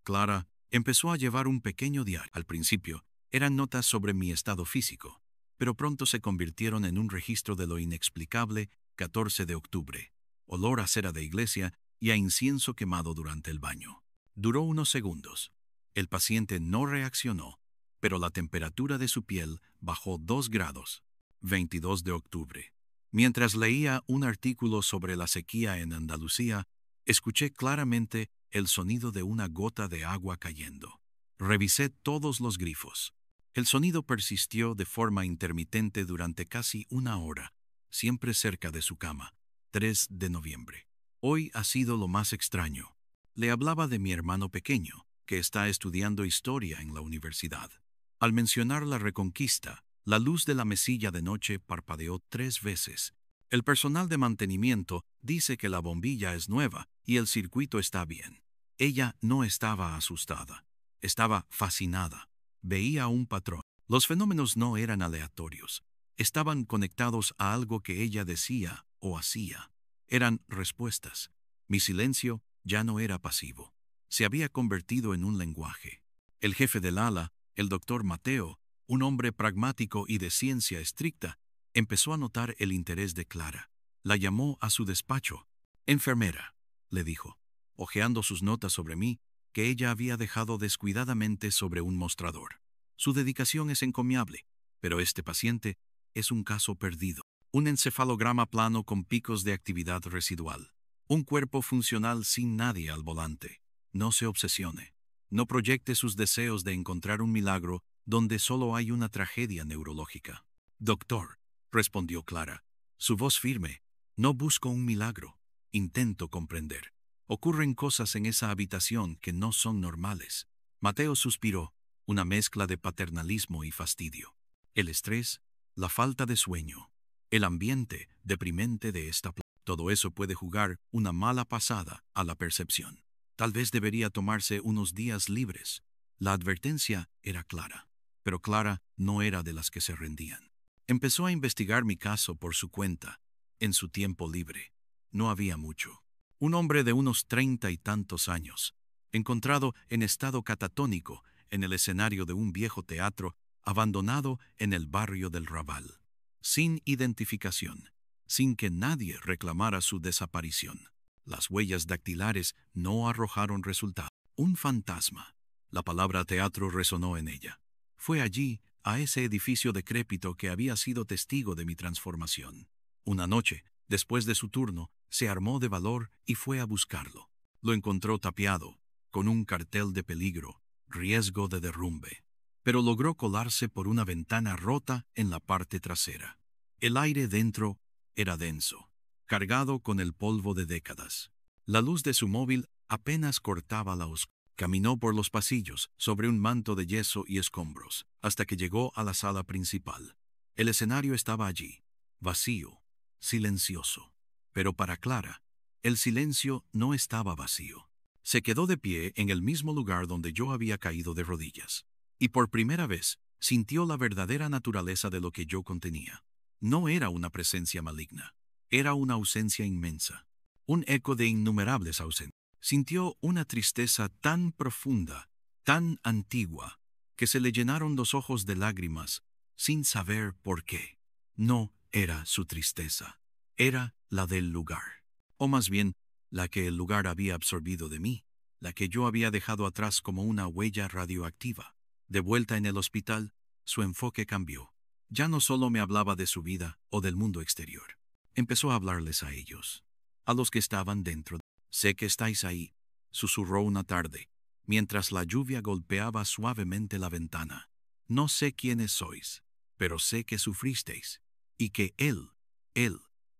Clara empezó a llevar un pequeño diario. Al principio, eran notas sobre mi estado físico, pero pronto se convirtieron en un registro de lo inexplicable. 14 de octubre. Olor a cera de iglesia y a incienso quemado durante el baño. Duró unos segundos. El paciente no reaccionó, pero la temperatura de su piel bajó 2 grados. 22 de octubre. Mientras leía un artículo sobre la sequía en Andalucía, escuché claramente el sonido de una gota de agua cayendo. Revisé todos los grifos. El sonido persistió de forma intermitente durante casi una hora, siempre cerca de su cama. 3 de noviembre. Hoy ha sido lo más extraño. Le hablaba de mi hermano pequeño, que está estudiando historia en la universidad. Al mencionar la Reconquista, la luz de la mesilla de noche parpadeó 3 veces. El personal de mantenimiento dice que la bombilla es nueva y el circuito está bien. Ella no estaba asustada. Estaba fascinada. Veía un patrón. Los fenómenos no eran aleatorios. Estaban conectados a algo que ella decía o hacía. Eran respuestas. Mi silencio ya no era pasivo. Se había convertido en un lenguaje. El jefe del ala, el doctor Mateo, un hombre pragmático y de ciencia estricta, empezó a notar el interés de Clara. La llamó a su despacho. Enfermera, le dijo, hojeando sus notas sobre mí, que ella había dejado descuidadamente sobre un mostrador. Su dedicación es encomiable, pero este paciente es un caso perdido. Un encefalograma plano con picos de actividad residual. Un cuerpo funcional sin nadie al volante. No se obsesione. No proyecte sus deseos de encontrar un milagro donde solo hay una tragedia neurológica. Doctor, respondió Clara, su voz firme. No busco un milagro. Intento comprender. Ocurren cosas en esa habitación que no son normales. Mateo suspiró, una mezcla de paternalismo y fastidio. El estrés, la falta de sueño, el ambiente deprimente de esta planta. Todo eso puede jugar una mala pasada a la percepción. Tal vez debería tomarse unos días libres. La advertencia era clara, pero Clara no era de las que se rendían. Empezó a investigar mi caso por su cuenta, en su tiempo libre. No había mucho. Un hombre de unos 30 y tantos años, encontrado en estado catatónico en el escenario de un viejo teatro abandonado en el barrio del Raval, sin identificación, sin que nadie reclamara su desaparición. Las huellas dactilares no arrojaron resultado. Un fantasma. La palabra teatro resonó en ella. Fue allí, a ese edificio decrépito que había sido testigo de mi transformación. Una noche, después de su turno, se armó de valor y fue a buscarlo. Lo encontró tapiado, con un cartel de peligro, riesgo de derrumbe. Pero logró colarse por una ventana rota en la parte trasera. El aire dentro era denso, cargado con el polvo de décadas. La luz de su móvil apenas cortaba la oscuridad. Caminó por los pasillos, sobre un manto de yeso y escombros, hasta que llegó a la sala principal. El escenario estaba allí, vacío, silencioso. Pero para Clara, el silencio no estaba vacío. Se quedó de pie en el mismo lugar donde yo había caído de rodillas. Y por primera vez, sintió la verdadera naturaleza de lo que yo contenía. No era una presencia maligna, era una ausencia inmensa, un eco de innumerables ausencias. Sintió una tristeza tan profunda, tan antigua, que se le llenaron los ojos de lágrimas, sin saber por qué. No era su tristeza, era la del lugar. O más bien, la que el lugar había absorbido de mí, la que yo había dejado atrás como una huella radioactiva. De vuelta en el hospital, su enfoque cambió. Ya no solo me hablaba de su vida o del mundo exterior. Empezó a hablarles a ellos, a los que estaban dentro. «Sé que estáis ahí», susurró una tarde, mientras la lluvia golpeaba suavemente la ventana. «No sé quiénes sois, pero sé que sufristeis, y que Él,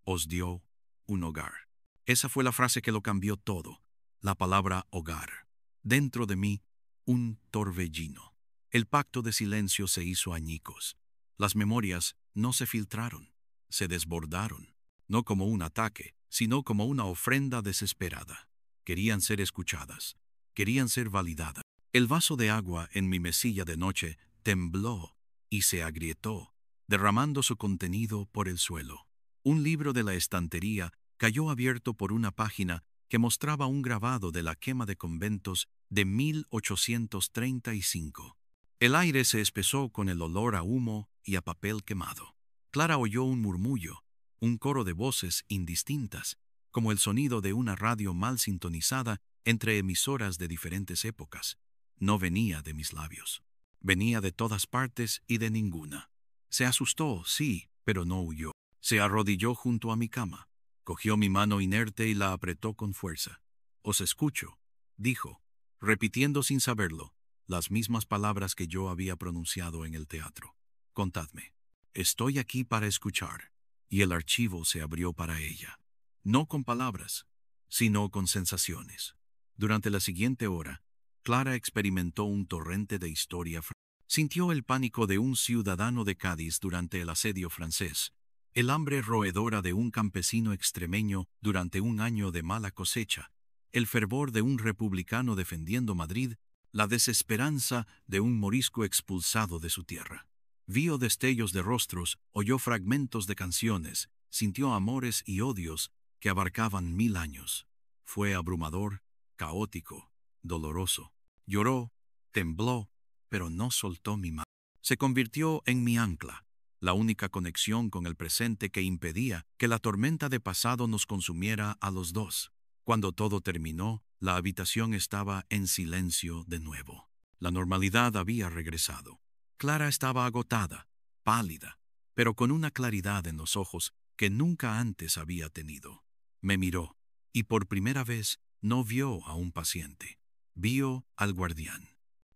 os dio un hogar». Esa fue la frase que lo cambió todo, la palabra hogar. Dentro de mí, un torbellino. El pacto de silencio se hizo añicos. Las memorias no se filtraron, se desbordaron, no como un ataque, sino como una ofrenda desesperada. Querían ser escuchadas, querían ser validadas. El vaso de agua en mi mesilla de noche tembló y se agrietó, derramando su contenido por el suelo. Un libro de la estantería cayó abierto por una página que mostraba un grabado de la quema de conventos de 1835. El aire se espesó con el olor a humo y a papel quemado. Clara oyó un murmullo, un coro de voces indistintas, como el sonido de una radio mal sintonizada entre emisoras de diferentes épocas. No venía de mis labios. Venía de todas partes y de ninguna. Se asustó, sí, pero no huyó. Se arrodilló junto a mi cama. Cogió mi mano inerte y la apretó con fuerza. «Os escucho», dijo, repitiendo sin saberlo las mismas palabras que yo había pronunciado en el teatro. «Contadme. Estoy aquí para escuchar». Y el archivo se abrió para ella. No con palabras, sino con sensaciones. Durante la siguiente hora, Clara experimentó un torrente de historia. Sintió el pánico de un ciudadano de Cádiz durante el asedio francés, el hambre roedora de un campesino extremeño durante un año de mala cosecha, el fervor de un republicano defendiendo Madrid, la desesperanza de un morisco expulsado de su tierra. Vio destellos de rostros, oyó fragmentos de canciones, sintió amores y odios que abarcaban 1000 años. Fue abrumador, caótico, doloroso. Lloró, tembló, pero no soltó mi mano. Se convirtió en mi ancla, la única conexión con el presente que impedía que la tormenta de pasado nos consumiera a los dos. Cuando todo terminó, la habitación estaba en silencio de nuevo. La normalidad había regresado. Clara estaba agotada, pálida, pero con una claridad en los ojos que nunca antes había tenido. Me miró, y por primera vez no vio a un paciente. Vio al guardián.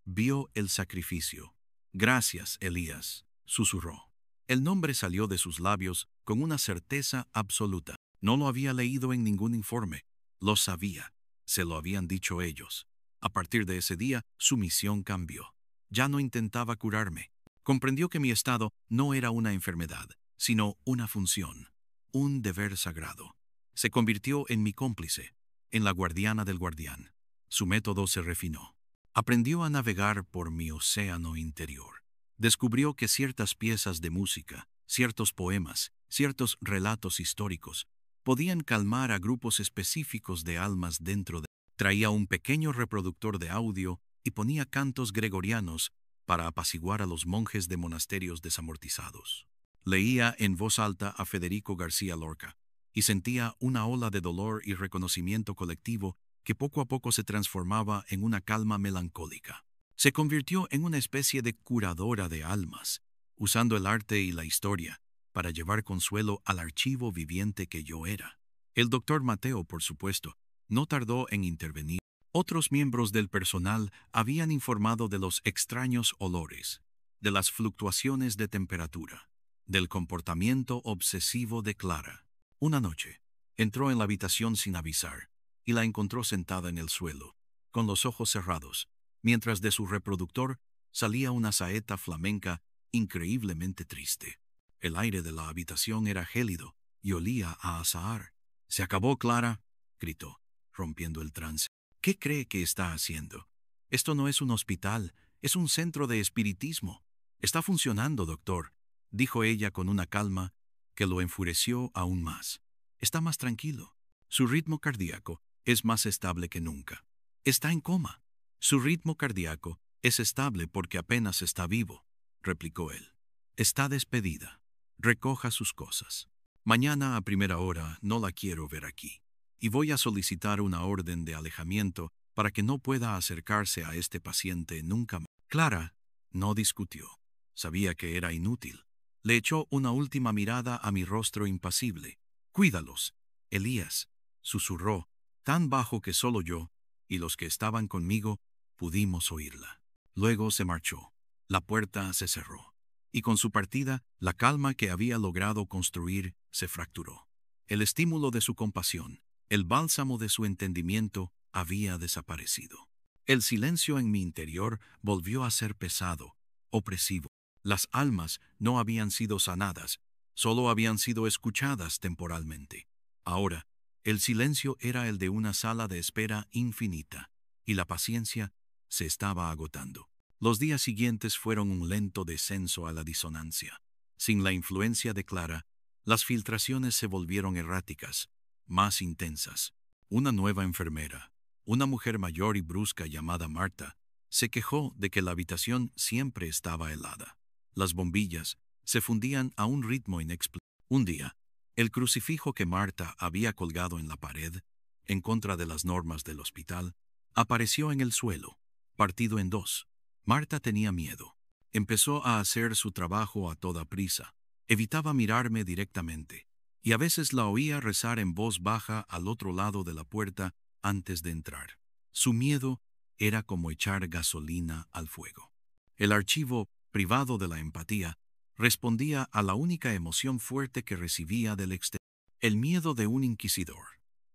Vio el sacrificio. «Gracias, Elías», susurró. El nombre salió de sus labios con una certeza absoluta. No lo había leído en ningún informe. Lo sabía. Se lo habían dicho ellos. A partir de ese día, su misión cambió. Ya no intentaba curarme. Comprendió que mi estado no era una enfermedad, sino una función, un deber sagrado. Se convirtió en mi cómplice, en la guardiana del guardián. Su método se refinó. Aprendió a navegar por mi océano interior. Descubrió que ciertas piezas de música, ciertos poemas, ciertos relatos históricos, podían calmar a grupos específicos de almas dentro de... Traía un pequeño reproductor de audio y ponía cantos gregorianos para apaciguar a los monjes de monasterios desamortizados. Leía en voz alta a Federico García Lorca y sentía una ola de dolor y reconocimiento colectivo que poco a poco se transformaba en una calma melancólica. Se convirtió en una especie de curadora de almas, usando el arte y la historia para llevar consuelo al archivo viviente que yo era. El doctor Mateo, por supuesto, no tardó en intervenir. Otros miembros del personal habían informado de los extraños olores, de las fluctuaciones de temperatura, del comportamiento obsesivo de Clara. Una noche, entró en la habitación sin avisar y la encontró sentada en el suelo, con los ojos cerrados, mientras de su reproductor salía una saeta flamenca increíblemente triste. El aire de la habitación era gélido y olía a azahar. «Se acabó, Clara», gritó, rompiendo el trance. «¿Qué cree que está haciendo? Esto no es un hospital, es un centro de espiritismo. Está funcionando, doctor», dijo ella con una calma que lo enfureció aún más. «Está más tranquilo. Su ritmo cardíaco es más estable que nunca. Está en coma. Su ritmo cardíaco es estable porque apenas está vivo», replicó él. «Está despedida. Recoja sus cosas. Mañana a primera hora no la quiero ver aquí. Y voy a solicitar una orden de alejamiento para que no pueda acercarse a este paciente nunca más». Clara no discutió. Sabía que era inútil. Le echó una última mirada a mi rostro impasible. «Cuídalos, Elías», susurró, tan bajo que solo yo y los que estaban conmigo pudimos oírla. Luego se marchó. La puerta se cerró. Y con su partida, la calma que había logrado construir se fracturó. El estímulo de su compasión, el bálsamo de su entendimiento, había desaparecido. El silencio en mi interior volvió a ser pesado, opresivo. Las almas no habían sido sanadas, solo habían sido escuchadas temporalmente. Ahora, el silencio era el de una sala de espera infinita, y la paciencia se estaba agotando. Los días siguientes fueron un lento descenso a la disonancia. Sin la influencia de Clara, las filtraciones se volvieron erráticas, más intensas. Una nueva enfermera, una mujer mayor y brusca llamada Marta, se quejó de que la habitación siempre estaba helada. Las bombillas se fundían a un ritmo inexplicable. Un día, el crucifijo que Marta había colgado en la pared, en contra de las normas del hospital, apareció en el suelo, partido en dos. Marta tenía miedo. Empezó a hacer su trabajo a toda prisa. Evitaba mirarme directamente, y a veces la oía rezar en voz baja al otro lado de la puerta antes de entrar. Su miedo era como echar gasolina al fuego. El archivo privado de la empatía respondía a la única emoción fuerte que recibía del exterior: el miedo de un inquisidor,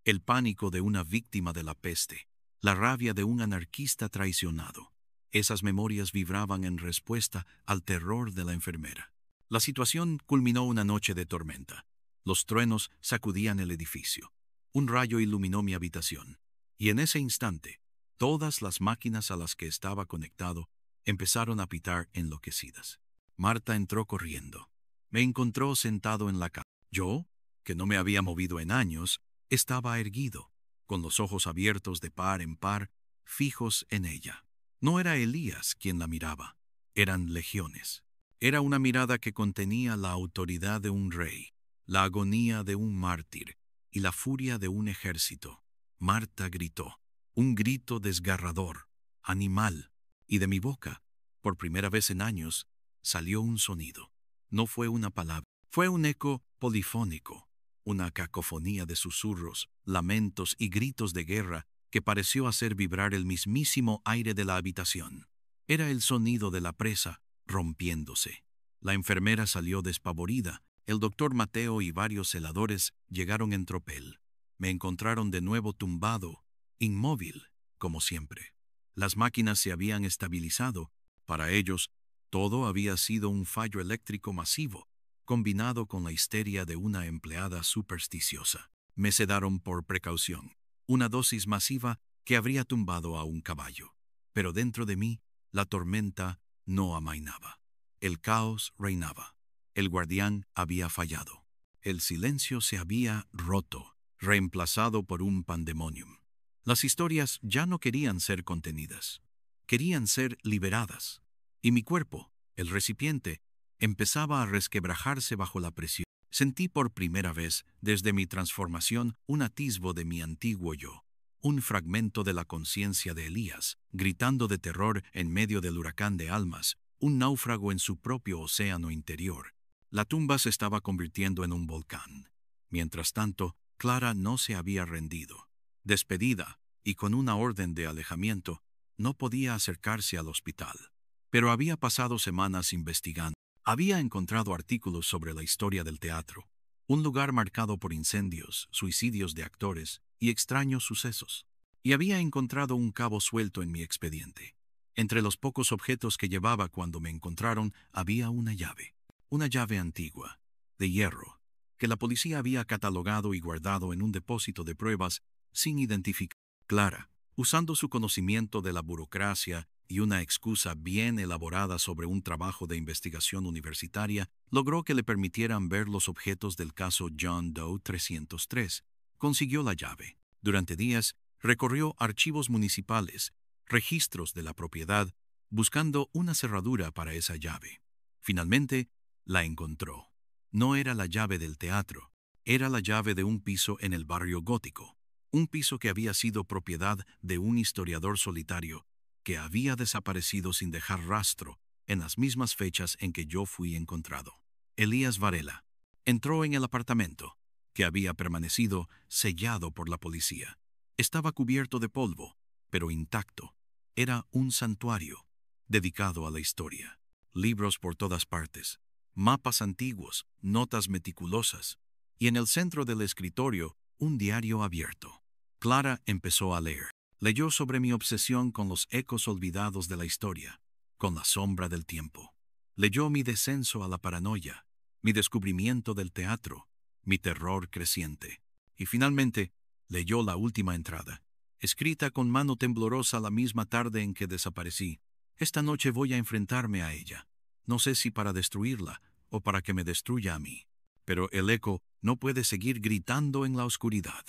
el pánico de una víctima de la peste, la rabia de un anarquista traicionado. Esas memorias vibraban en respuesta al terror de la enfermera. La situación culminó una noche de tormenta. Los truenos sacudían el edificio. Un rayo iluminó mi habitación, y en ese instante, todas las máquinas a las que estaba conectado empezaron a pitar enloquecidas. Marta entró corriendo. Me encontró sentado en la cama. Yo, que no me había movido en años, estaba erguido, con los ojos abiertos de par en par, fijos en ella. No era Elías quien la miraba, eran legiones. Era una mirada que contenía la autoridad de un rey, la agonía de un mártir y la furia de un ejército. Marta gritó, un grito desgarrador, animal, y de mi boca, por primera vez en años, salió un sonido. No fue una palabra, fue un eco polifónico, una cacofonía de susurros, lamentos y gritos de guerra que pareció hacer vibrar el mismísimo aire de la habitación. Era el sonido de la presa rompiéndose. La enfermera salió despavorida. El doctor Mateo y varios celadores llegaron en tropel. Me encontraron de nuevo tumbado, inmóvil, como siempre. Las máquinas se habían estabilizado. Para ellos, todo había sido un fallo eléctrico masivo, combinado con la histeria de una empleada supersticiosa. Me sedaron por precaución, una dosis masiva que habría tumbado a un caballo. Pero dentro de mí, la tormenta no amainaba. El caos reinaba. El guardián había fallado. El silencio se había roto, reemplazado por un pandemonium. Las historias ya no querían ser contenidas. Querían ser liberadas. Y mi cuerpo, el recipiente, empezaba a resquebrajarse bajo la presión. Sentí por primera vez, desde mi transformación, un atisbo de mi antiguo yo. Un fragmento de la conciencia de Elías, gritando de terror en medio del huracán de almas, un náufrago en su propio océano interior. La tumba se estaba convirtiendo en un volcán. Mientras tanto, Clara no se había rendido. Despedida, y con una orden de alejamiento, no podía acercarse al hospital. Pero había pasado semanas investigando. Había encontrado artículos sobre la historia del teatro, un lugar marcado por incendios, suicidios de actores y extraños sucesos. y había encontrado un cabo suelto en mi expediente. Entre los pocos objetos que llevaba cuando me encontraron había una llave antigua, de hierro, que la policía había catalogado y guardado en un depósito de pruebas sin identificar. Clara, usando su conocimiento de la burocracia y una excusa bien elaborada sobre un trabajo de investigación universitaria, logró que le permitieran ver los objetos del caso John Doe 303. Consiguió la llave. Durante días, recorrió archivos municipales, registros de la propiedad, buscando una cerradura para esa llave. Finalmente, la encontró. No era la llave del teatro, era la llave de un piso en el barrio gótico, un piso que había sido propiedad de un historiador solitario que había desaparecido sin dejar rastro en las mismas fechas en que yo fui encontrado. Elías Varela entró en el apartamento, que había permanecido sellado por la policía. Estaba cubierto de polvo, pero intacto. Era un santuario dedicado a la historia. Libros por todas partes, mapas antiguos, notas meticulosas, y en el centro del escritorio un diario abierto. Clara empezó a leer. Leyó sobre mi obsesión con los ecos olvidados de la historia, con la sombra del tiempo. Leyó mi descenso a la paranoia, mi descubrimiento del teatro, mi terror creciente. Y finalmente, leyó la última entrada, escrita con mano temblorosa la misma tarde en que desaparecí. Esta noche voy a enfrentarme a ella. No sé si para destruirla o para que me destruya a mí. Pero el eco no puede seguir gritando en la oscuridad.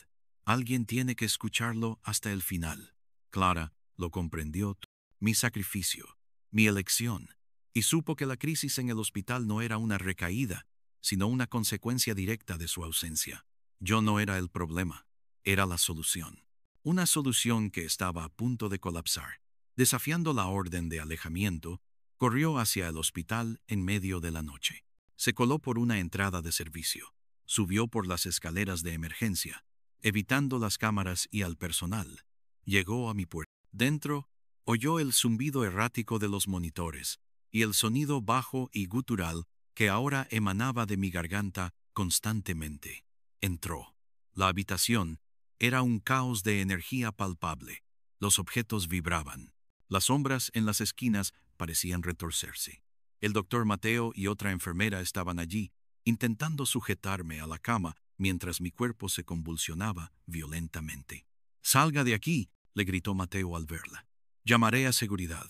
Alguien tiene que escucharlo hasta el final. Clara lo comprendió. Mi sacrificio, mi elección, y supo que la crisis en el hospital no era una recaída, sino una consecuencia directa de su ausencia. Yo no era el problema, era la solución. Una solución que estaba a punto de colapsar. Desafiando la orden de alejamiento, corrió hacia el hospital en medio de la noche. Se coló por una entrada de servicio. Subió por las escaleras de emergencia, evitando las cámaras y al personal. Llegó a mi puerta. Dentro, oyó el zumbido errático de los monitores y el sonido bajo y gutural que ahora emanaba de mi garganta constantemente. Entró. La habitación era un caos de energía palpable. Los objetos vibraban. Las sombras en las esquinas parecían retorcerse. El doctor Mateo y otra enfermera estaban allí, intentando sujetarme a la cama mientras mi cuerpo se convulsionaba violentamente. «Salga de aquí», le gritó Mateo al verla. «Llamaré a seguridad».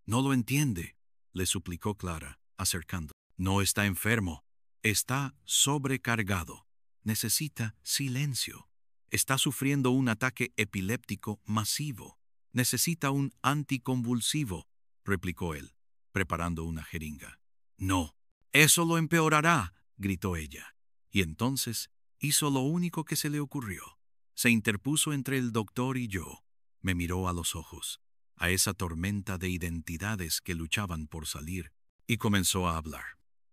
«No lo entiende», le suplicó Clara, acercando. «No está enfermo. Está sobrecargado. Necesita silencio. Está sufriendo un ataque epiléptico masivo. Necesita un anticonvulsivo», replicó él, preparando una jeringa. «No, eso lo empeorará», gritó ella. Y entonces hizo lo único que se le ocurrió. Se interpuso entre el doctor y yo. Me miró a los ojos, a esa tormenta de identidades que luchaban por salir, y comenzó a hablar.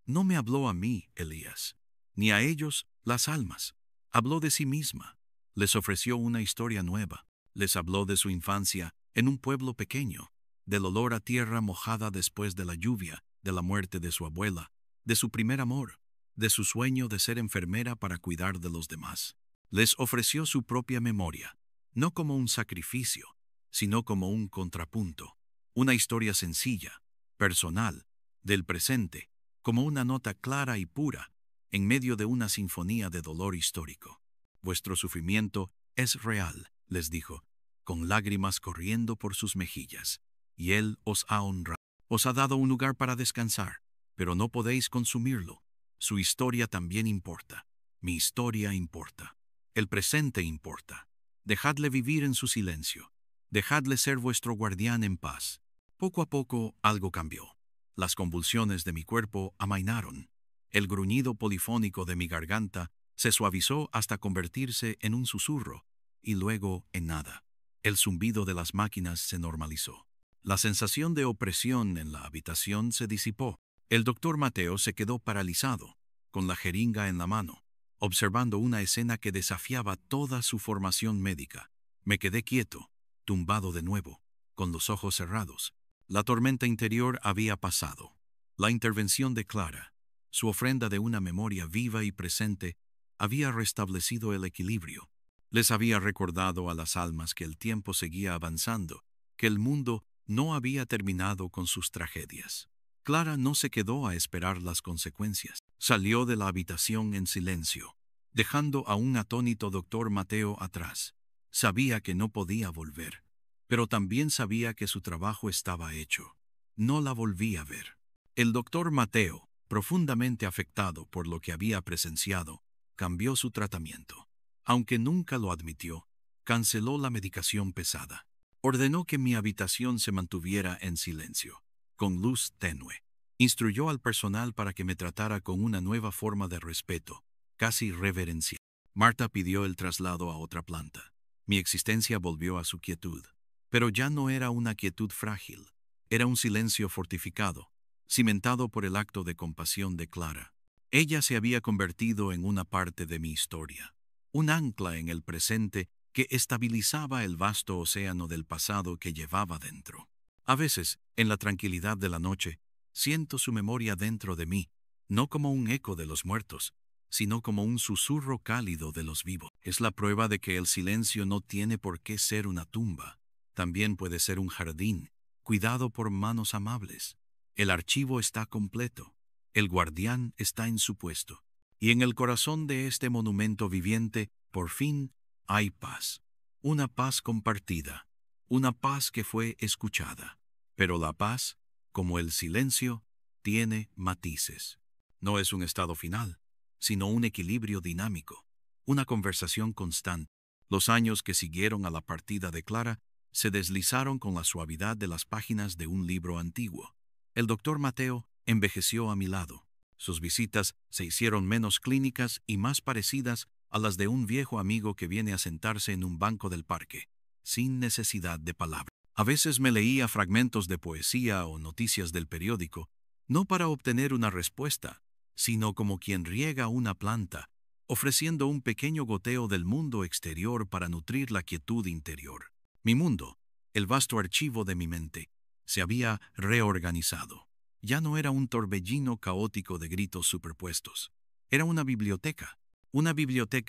No me habló a mí, Elías, ni a ellos, las almas. Habló de sí misma. Les ofreció una historia nueva. Les habló de su infancia en un pueblo pequeño, del olor a tierra mojada después de la lluvia, de la muerte de su abuela, de su primer amor, de su sueño de ser enfermera para cuidar de los demás. Les ofreció su propia memoria, no como un sacrificio, sino como un contrapunto, una historia sencilla, personal, del presente, como una nota clara y pura, en medio de una sinfonía de dolor histórico. Vuestro sufrimiento es real, les dijo, con lágrimas corriendo por sus mejillas, y Él os ha honrado. Os ha dado un lugar para descansar, pero no podéis consumirlo. Su historia también importa. Mi historia importa. El presente importa. Dejadle vivir en su silencio. Dejadle ser vuestro guardián en paz. Poco a poco algo cambió. Las convulsiones de mi cuerpo amainaron. El gruñido polifónico de mi garganta se suavizó hasta convertirse en un susurro, y luego en nada. El zumbido de las máquinas se normalizó. La sensación de opresión en la habitación se disipó. El doctor Mateo se quedó paralizado, con la jeringa en la mano, observando una escena que desafiaba toda su formación médica. Me quedé quieto, tumbado de nuevo, con los ojos cerrados. La tormenta interior había pasado. La intervención de Clara, su ofrenda de una memoria viva y presente, había restablecido el equilibrio. Les había recordado a las almas que el tiempo seguía avanzando, que el mundo no había terminado con sus tragedias. Clara no se quedó a esperar las consecuencias. Salió de la habitación en silencio, dejando a un atónito doctor Mateo atrás. Sabía que no podía volver, pero también sabía que su trabajo estaba hecho. No la volví a ver. El doctor Mateo, profundamente afectado por lo que había presenciado, cambió su tratamiento. Aunque nunca lo admitió, canceló la medicación pesada. Ordenó que mi habitación se mantuviera en silencio, con luz tenue. Instruyó al personal para que me tratara con una nueva forma de respeto, casi reverencial. Marta pidió el traslado a otra planta. Mi existencia volvió a su quietud. Pero ya no era una quietud frágil. Era un silencio fortificado, cimentado por el acto de compasión de Clara. Ella se había convertido en una parte de mi historia, un ancla en el presente que estabilizaba el vasto océano del pasado que llevaba dentro. A veces, en la tranquilidad de la noche, siento su memoria dentro de mí, no como un eco de los muertos, sino como un susurro cálido de los vivos. Es la prueba de que el silencio no tiene por qué ser una tumba. También puede ser un jardín, cuidado por manos amables. El archivo está completo. El guardián está en su puesto. Y en el corazón de este monumento viviente, por fin, hay paz. Una paz compartida. Una paz que fue escuchada. Pero la paz, como el silencio, tiene matices. No es un estado final, sino un equilibrio dinámico, una conversación constante. Los años que siguieron a la partida de Clara se deslizaron con la suavidad de las páginas de un libro antiguo. El doctor Mateo envejeció a mi lado. Sus visitas se hicieron menos clínicas y más parecidas a las de un viejo amigo que viene a sentarse en un banco del parque, sin necesidad de palabras. A veces me leía fragmentos de poesía o noticias del periódico, no para obtener una respuesta, sino como quien riega una planta, ofreciendo un pequeño goteo del mundo exterior para nutrir la quietud interior. Mi mundo, el vasto archivo de mi mente, se había reorganizado. Ya no era un torbellino caótico de gritos superpuestos. Era una biblioteca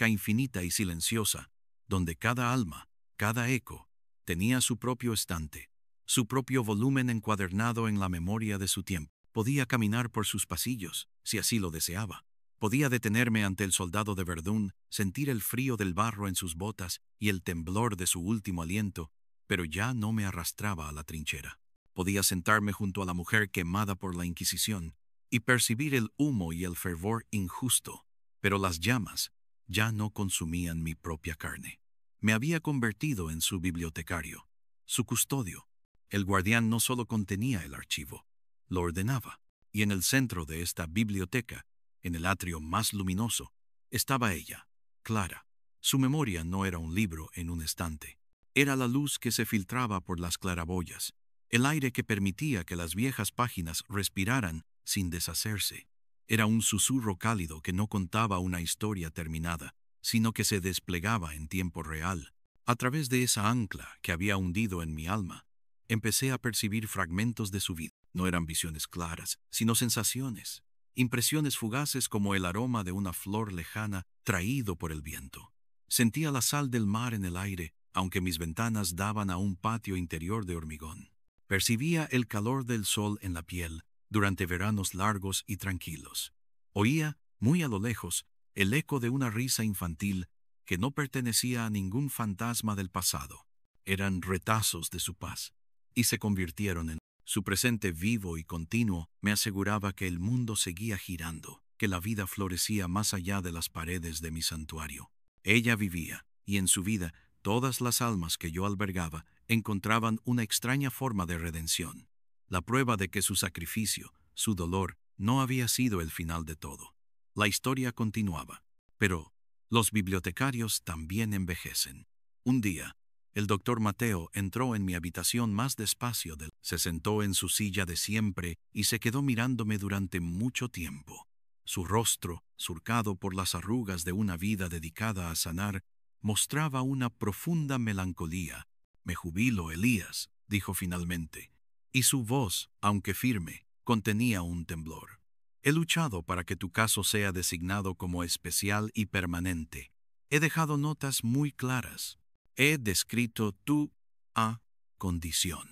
infinita y silenciosa, donde cada alma, cada eco, tenía su propio estante, su propio volumen encuadernado en la memoria de su tiempo. Podía caminar por sus pasillos, si así lo deseaba. Podía detenerme ante el soldado de Verdún, sentir el frío del barro en sus botas y el temblor de su último aliento, pero ya no me arrastraba a la trinchera. Podía sentarme junto a la mujer quemada por la Inquisición y percibir el humo y el fervor injusto, pero las llamas ya no consumían mi propia carne. Me había convertido en su bibliotecario, su custodio. El guardián no solo contenía el archivo, lo ordenaba, y en el centro de esta biblioteca, en el atrio más luminoso, estaba ella, Clara. Su memoria no era un libro en un estante. Era la luz que se filtraba por las claraboyas, el aire que permitía que las viejas páginas respiraran sin deshacerse. Era un susurro cálido que no contaba una historia terminada, sino que se desplegaba en tiempo real. A través de esa ancla que había hundido en mi alma, empecé a percibir fragmentos de su vida. No eran visiones claras, sino sensaciones, impresiones fugaces como el aroma de una flor lejana traído por el viento. Sentía la sal del mar en el aire, aunque mis ventanas daban a un patio interior de hormigón. Percibía el calor del sol en la piel durante veranos largos y tranquilos. Oía, muy a lo lejos, el eco de una risa infantil que no pertenecía a ningún fantasma del pasado. Eran retazos de su paz, y se convirtieron en su presente vivo y continuo. Me aseguraba que el mundo seguía girando, que la vida florecía más allá de las paredes de mi santuario. Ella vivía, y en su vida todas las almas que yo albergaba encontraban una extraña forma de redención, la prueba de que su sacrificio, su dolor, no había sido el final de todo. La historia continuaba, pero los bibliotecarios también envejecen. Un día, el doctor Mateo entró en mi habitación más despacio. Se sentó en su silla de siempre y se quedó mirándome durante mucho tiempo. Su rostro, surcado por las arrugas de una vida dedicada a sanar, mostraba una profunda melancolía. «Me jubilo, Elías», dijo finalmente, y su voz, aunque firme, contenía un temblor. «He luchado para que tu caso sea designado como especial y permanente. He dejado notas muy claras. He descrito tu condición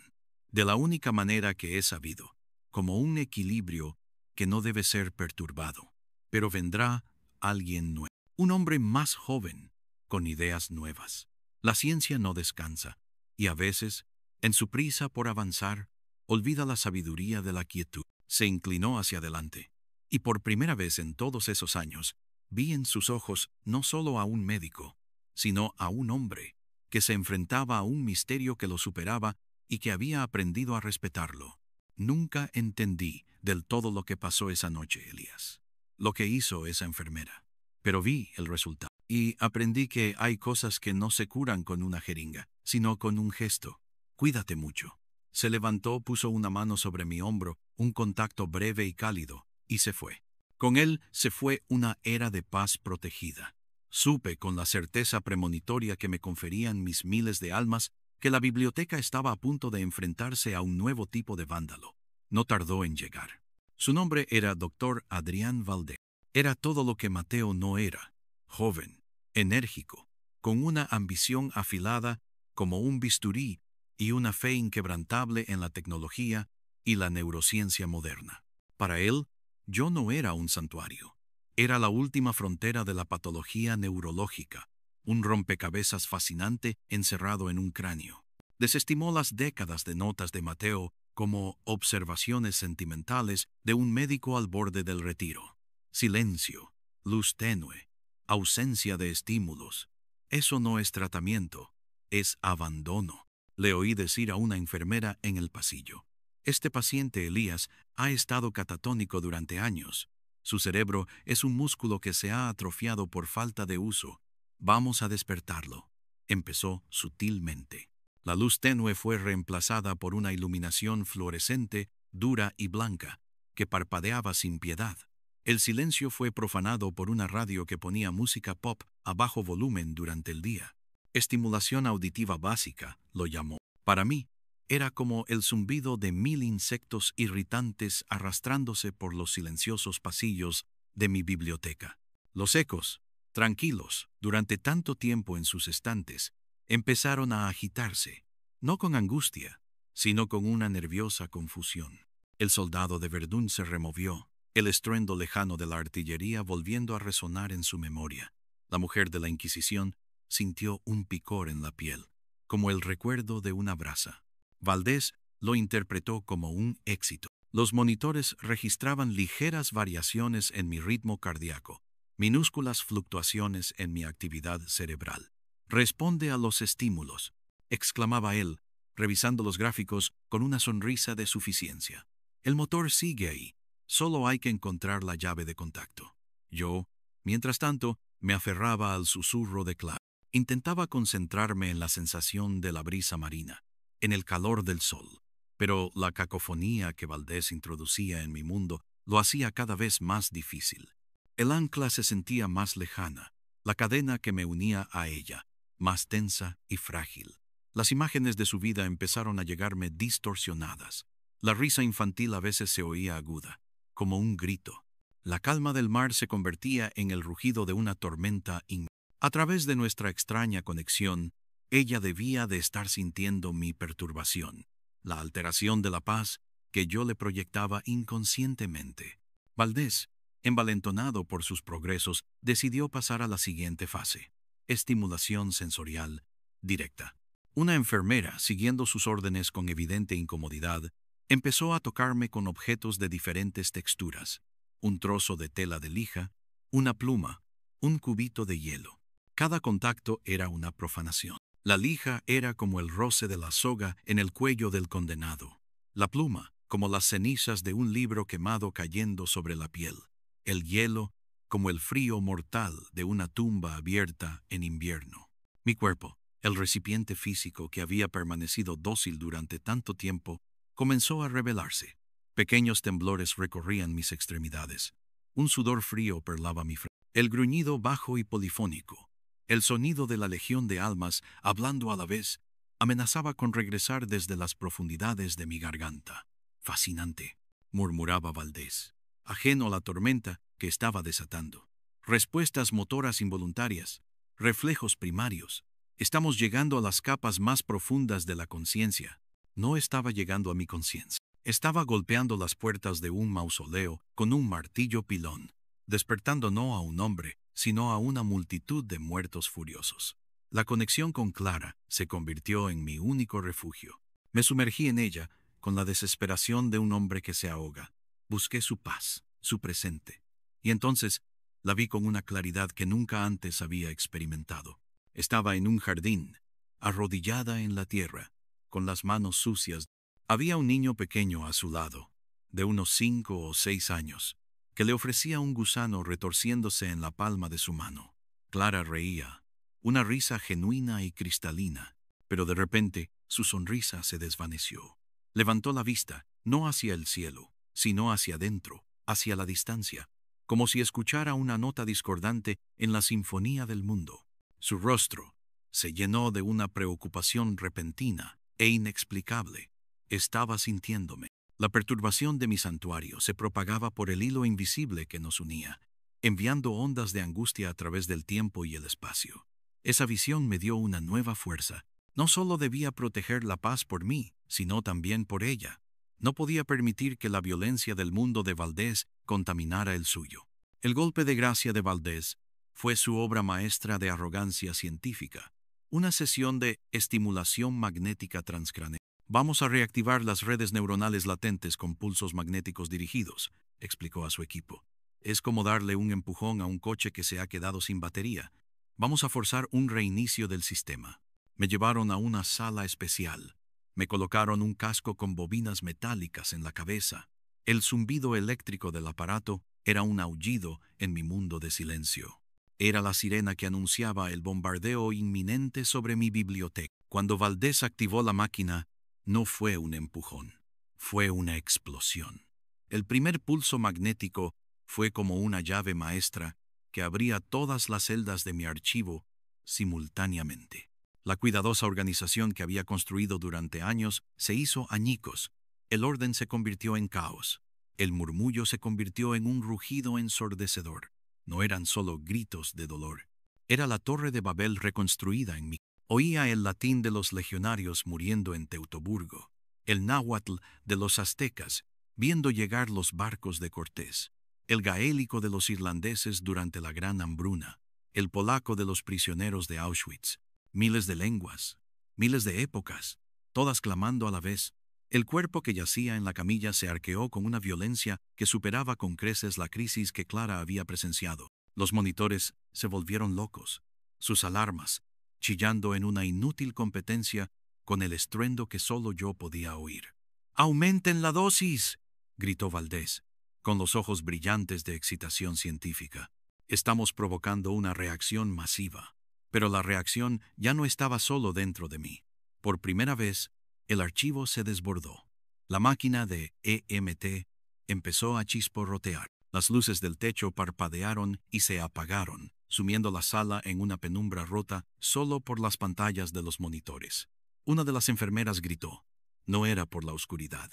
de la única manera que he sabido, como un equilibrio que no debe ser perturbado. Pero vendrá alguien nuevo, un hombre más joven, con ideas nuevas. La ciencia no descansa, y a veces, en su prisa por avanzar, olvida la sabiduría de la quietud. Se inclinó hacia adelante, y por primera vez en todos esos años, vi en sus ojos no solo a un médico, sino a un hombre que se enfrentaba a un misterio que lo superaba y que había aprendido a respetarlo. Nunca entendí del todo lo que pasó esa noche, Elías, lo que hizo esa enfermera, pero vi el resultado. Y aprendí que hay cosas que no se curan con una jeringa, sino con un gesto. Cuídate mucho. Se levantó, puso una mano sobre mi hombro, un contacto breve y cálido, y se fue. Con él se fue una era de paz protegida. Supe con la certeza premonitoria que me conferían mis miles de almas que la biblioteca estaba a punto de enfrentarse a un nuevo tipo de vándalo. No tardó en llegar. Su nombre era Dr. Adrián Valdés. Era todo lo que Mateo no era. Joven, enérgico, con una ambición afilada como un bisturí y una fe inquebrantable en la tecnología y la neurociencia moderna. Para él, yo no era un santuario. Era la última frontera de la patología neurológica, un rompecabezas fascinante encerrado en un cráneo. Desestimó las décadas de notas de Mateo como observaciones sentimentales de un médico al borde del retiro. Silencio, luz tenue, ausencia de estímulos. Eso no es tratamiento, es abandono, le oí decir a una enfermera en el pasillo. Este paciente, Elías, ha estado catatónico durante años. Su cerebro es un músculo que se ha atrofiado por falta de uso. Vamos a despertarlo. Empezó sutilmente. La luz tenue fue reemplazada por una iluminación fluorescente, dura y blanca, que parpadeaba sin piedad. El silencio fue profanado por una radio que ponía música pop a bajo volumen durante el día. Estimulación auditiva básica, lo llamó. Para mí, era como el zumbido de 1000 insectos irritantes arrastrándose por los silenciosos pasillos de mi biblioteca. Los ecos, tranquilos, durante tanto tiempo en sus estantes, empezaron a agitarse, no con angustia, sino con una nerviosa confusión. El soldado de Verdún se removió, el estruendo lejano de la artillería volviendo a resonar en su memoria. La mujer de la Inquisición sintió un picor en la piel, como el recuerdo de una brasa. Valdés lo interpretó como un éxito. Los monitores registraban ligeras variaciones en mi ritmo cardíaco, minúsculas fluctuaciones en mi actividad cerebral. «Responde a los estímulos», exclamaba él, revisando los gráficos con una sonrisa de suficiencia. «El motor sigue ahí, solo hay que encontrar la llave de contacto». Yo, mientras tanto, me aferraba al susurro de Clara. Intentaba concentrarme en la sensación de la brisa marina, en el calor del sol, pero la cacofonía que Valdés introducía en mi mundo lo hacía cada vez más difícil. El ancla se sentía más lejana, la cadena que me unía a ella, más tensa y frágil. Las imágenes de su vida empezaron a llegarme distorsionadas. La risa infantil a veces se oía aguda, como un grito. La calma del mar se convertía en el rugido de una tormenta inmensa. A través de nuestra extraña conexión, ella debía de estar sintiendo mi perturbación, la alteración de la paz que yo le proyectaba inconscientemente. Valdés, envalentonado por sus progresos, decidió pasar a la siguiente fase: estimulación sensorial directa. Una enfermera, siguiendo sus órdenes con evidente incomodidad, empezó a tocarme con objetos de diferentes texturas: un trozo de tela de lija, una pluma, un cubito de hielo. Cada contacto era una profanación. La lija era como el roce de la soga en el cuello del condenado. La pluma, como las cenizas de un libro quemado cayendo sobre la piel. El hielo, como el frío mortal de una tumba abierta en invierno. Mi cuerpo, el recipiente físico que había permanecido dócil durante tanto tiempo, comenzó a rebelarse. Pequeños temblores recorrían mis extremidades. Un sudor frío perlaba mi frente. El gruñido bajo y polifónico, el sonido de la legión de almas hablando a la vez, amenazaba con regresar desde las profundidades de mi garganta. «Fascinante», murmuraba Valdés, ajeno a la tormenta que estaba desatando. «Respuestas motoras involuntarias, Reflejos primarios. Estamos llegando a las capas más profundas de la conciencia. No estaba llegando a mi conciencia. Estaba golpeando las puertas de un mausoleo con un martillo pilón, despertando no a un hombre, sino a una multitud de muertos furiosos. La conexión con Clara se convirtió en mi único refugio. Me sumergí en ella con la desesperación de un hombre que se ahoga. Busqué su paz, su presente. Y entonces la vi con una claridad que nunca antes había experimentado. Estaba en un jardín, arrodillada en la tierra, con las manos sucias. Había un niño pequeño a su lado, de unos 5 o 6 años, que le ofrecía un gusano retorciéndose en la palma de su mano. Clara reía, una risa genuina y cristalina, pero de repente su sonrisa se desvaneció. Levantó la vista, no hacia el cielo, sino hacia adentro, hacia la distancia, como si escuchara una nota discordante en la sinfonía del mundo. Su rostro se llenó de una preocupación repentina e inexplicable. Estaba sintiéndome. La perturbación de mi santuario se propagaba por el hilo invisible que nos unía, enviando ondas de angustia a través del tiempo y el espacio. Esa visión me dio una nueva fuerza. No solo debía proteger la paz por mí, sino también por ella. No podía permitir que la violencia del mundo de Valdés contaminara el suyo. El golpe de gracia de Valdés fue su obra maestra de arrogancia científica, una sesión de estimulación magnética transcraneal. Vamos a reactivar las redes neuronales latentes con pulsos magnéticos dirigidos, explicó a su equipo. Es como darle un empujón a un coche que se ha quedado sin batería. Vamos a forzar un reinicio del sistema. Me llevaron a una sala especial. Me colocaron un casco con bobinas metálicas en la cabeza. El zumbido eléctrico del aparato era un aullido en mi mundo de silencio. Era la sirena que anunciaba el bombardeo inminente sobre mi biblioteca. Cuando Valdés activó la máquina, no fue un empujón, fue una explosión. El primer pulso magnético fue como una llave maestra que abría todas las celdas de mi archivo simultáneamente. La cuidadosa organización que había construido durante años se hizo añicos. El orden se convirtió en caos. El murmullo se convirtió en un rugido ensordecedor. No eran solo gritos de dolor. Era la Torre de Babel reconstruida en mí. Oía el latín de los legionarios muriendo en Teutoburgo, el náhuatl de los aztecas viendo llegar los barcos de Cortés, el gaélico de los irlandeses durante la Gran Hambruna, el polaco de los prisioneros de Auschwitz. Miles de lenguas, miles de épocas, todas clamando a la vez. El cuerpo que yacía en la camilla se arqueó con una violencia que superaba con creces la crisis que Clara había presenciado. Los monitores se volvieron locos. Sus alarmas, chillando en una inútil competencia con el estruendo que solo yo podía oír. ¡Aumenten la dosis!, gritó Valdés, con los ojos brillantes de excitación científica. Estamos provocando una reacción masiva. Pero la reacción ya no estaba solo dentro de mí. Por primera vez, el archivo se desbordó. La máquina de EMT empezó a chisporrotear. Las luces del techo parpadearon y se apagaron, sumiendo la sala en una penumbra rota solo por las pantallas de los monitores. Una de las enfermeras gritó. No era por la oscuridad,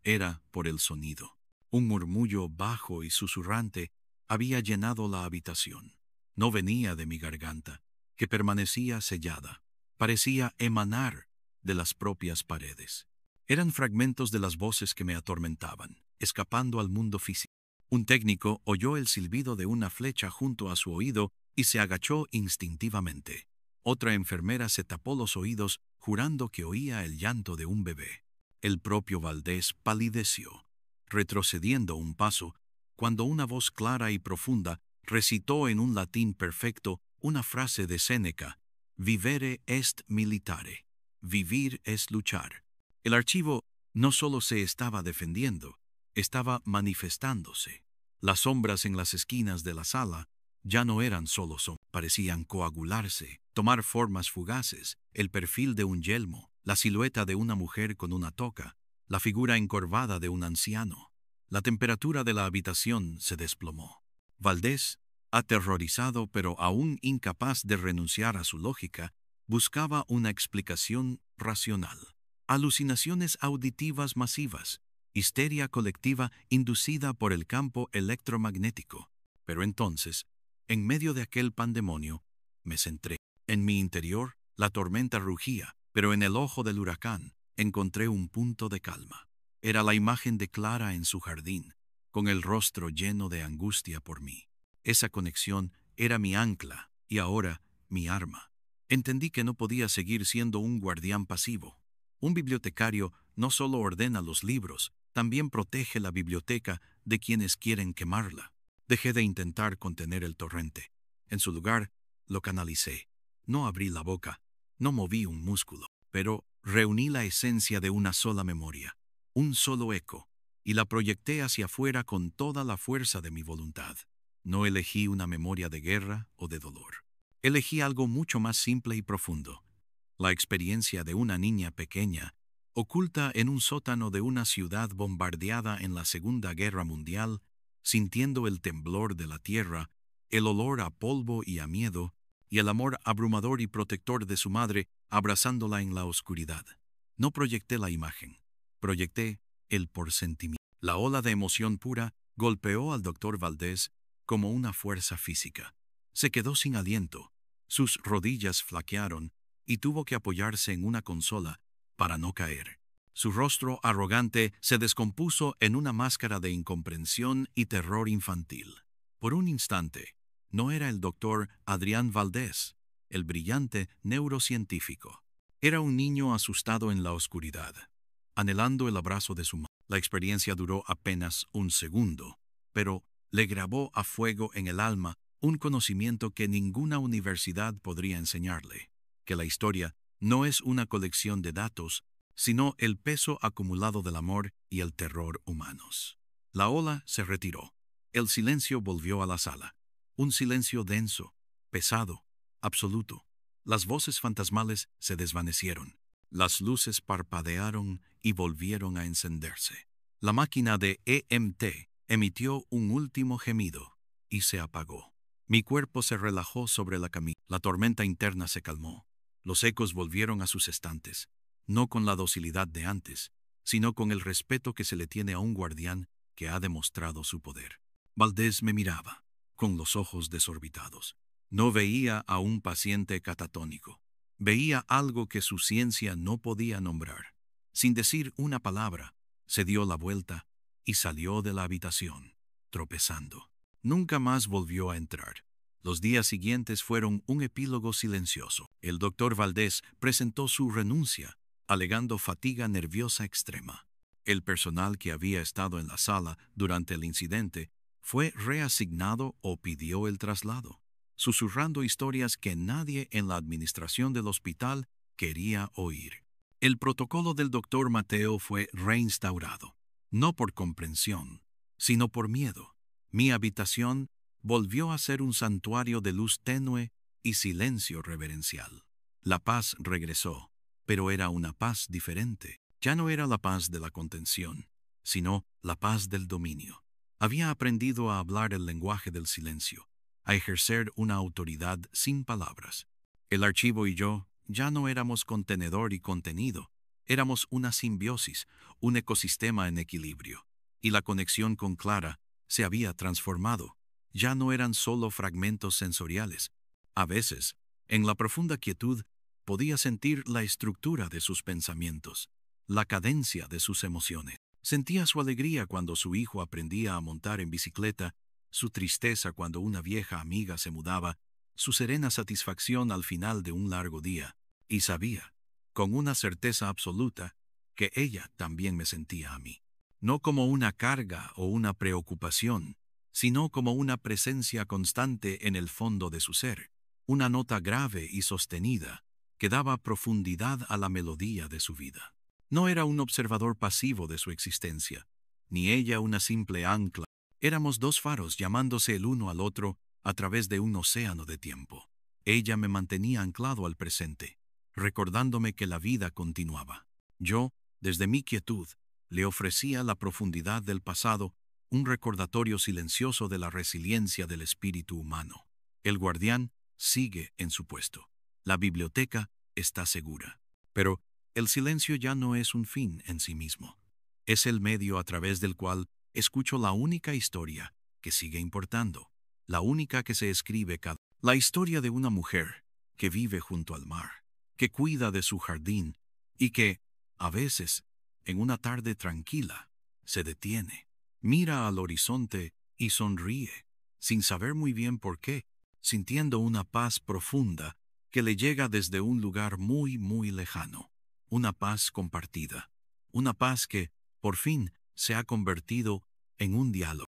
era por el sonido. Un murmullo bajo y susurrante había llenado la habitación. No venía de mi garganta, que permanecía sellada. Parecía emanar de las propias paredes. Eran fragmentos de las voces que me atormentaban, escapando al mundo físico. Un técnico oyó el silbido de una flecha junto a su oído y se agachó instintivamente. Otra enfermera se tapó los oídos, jurando que oía el llanto de un bebé. El propio Valdés palideció, retrocediendo un paso, cuando una voz clara y profunda recitó en un latín perfecto una frase de Séneca: «Vivere est militare». Vivir es luchar. El archivo no solo se estaba defendiendo, estaba manifestándose. Las sombras en las esquinas de la sala ya no eran solo sombras, parecían coagularse, tomar formas fugaces, el perfil de un yelmo, la silueta de una mujer con una toca, la figura encorvada de un anciano. La temperatura de la habitación se desplomó. Valdés, aterrorizado pero aún incapaz de renunciar a su lógica, buscaba una explicación racional. Alucinaciones auditivas masivas, histeria colectiva inducida por el campo electromagnético. Pero entonces, en medio de aquel pandemonio, Me centré. En mi interior, la tormenta rugía, pero en el ojo del huracán encontré un punto de calma. Era la imagen de Clara en su jardín, con el rostro lleno de angustia por mí. Esa conexión era mi ancla y ahora mi arma. Entendí que no podía seguir siendo un guardián pasivo. Un bibliotecario no solo ordena los libros, también protege la biblioteca de quienes quieren quemarla. Dejé de intentar contener el torrente. En su lugar, lo canalicé. No abrí la boca, no moví un músculo, pero reuní la esencia de una sola memoria, un solo eco, y la proyecté hacia afuera con toda la fuerza de mi voluntad. No elegí una memoria de guerra o de dolor. Elegí algo mucho más simple y profundo, la experiencia de una niña pequeña, oculta en un sótano de una ciudad bombardeada en la Segunda Guerra Mundial, sintiendo el temblor de la tierra, el olor a polvo y a miedo, y el amor abrumador y protector de su madre abrazándola en la oscuridad. No proyecté la imagen, proyecté el porcentimiento. La ola de emoción pura golpeó al doctor Valdés como una fuerza física. Se quedó sin aliento, sus rodillas flaquearon y tuvo que apoyarse en una consola para no caer. Su rostro arrogante se descompuso en una máscara de incomprensión y terror infantil. Por un instante, no era el doctor Adrián Valdés, el brillante neurocientífico. Era un niño asustado en la oscuridad, anhelando el abrazo de su madre. La experiencia duró apenas un segundo, pero le grabó a fuego en el alma un conocimiento que ninguna universidad podría enseñarle, que la historia no es una colección de datos, sino el peso acumulado del amor y el terror humanos. La ola se retiró. El silencio volvió a la sala. Un silencio denso, pesado, absoluto. Las voces fantasmales se desvanecieron. Las luces parpadearon y volvieron a encenderse. La máquina de EMT emitió un último gemido y se apagó. Mi cuerpo se relajó sobre la camilla. La tormenta interna se calmó. Los ecos volvieron a sus estantes, no con la docilidad de antes, sino con el respeto que se le tiene a un guardián que ha demostrado su poder. Valdés me miraba, con los ojos desorbitados. No veía a un paciente catatónico. Veía algo que su ciencia no podía nombrar. Sin decir una palabra, se dio la vuelta y salió de la habitación, tropezando. Nunca más volvió a entrar. Los días siguientes fueron un epílogo silencioso. El doctor Valdés presentó su renuncia, alegando fatiga nerviosa extrema. El personal que había estado en la sala durante el incidente fue reasignado o pidió el traslado, susurrando historias que nadie en la administración del hospital quería oír. El protocolo del doctor Mateo fue reinstaurado, no por comprensión, sino por miedo. Mi habitación volvió a ser un santuario de luz tenue y silencio reverencial. La paz regresó, pero era una paz diferente. Ya no era la paz de la contención, sino la paz del dominio. Había aprendido a hablar el lenguaje del silencio, a ejercer una autoridad sin palabras. El archivo y yo ya no éramos contenedor y contenido, éramos una simbiosis, un ecosistema en equilibrio. Y la conexión con Clara se había transformado. Ya no eran solo fragmentos sensoriales. A veces, en la profunda quietud, podía sentir la estructura de sus pensamientos, la cadencia de sus emociones. Sentía su alegría cuando su hijo aprendía a montar en bicicleta, su tristeza cuando una vieja amiga se mudaba, su serena satisfacción al final de un largo día. Y sabía, con una certeza absoluta, que ella también me sentía a mí. No como una carga o una preocupación, sino como una presencia constante en el fondo de su ser, una nota grave y sostenida que daba profundidad a la melodía de su vida. No era un observador pasivo de su existencia, ni ella una simple ancla. Éramos dos faros llamándose el uno al otro a través de un océano de tiempo. Ella me mantenía anclado al presente, recordándome que la vida continuaba. Yo, desde mi quietud, le ofrecía la profundidad del pasado, un recordatorio silencioso de la resiliencia del espíritu humano. El guardián sigue en su puesto. La biblioteca está segura. Pero el silencio ya no es un fin en sí mismo. Es el medio a través del cual escucho la única historia que sigue importando, la única que se escribe cada La historia de una mujer que vive junto al mar, que cuida de su jardín y que, a veces, en una tarde tranquila, se detiene, mira al horizonte y sonríe, sin saber muy bien por qué, sintiendo una paz profunda que le llega desde un lugar muy, muy lejano. Una paz compartida. Una paz que, por fin, se ha convertido en un diálogo.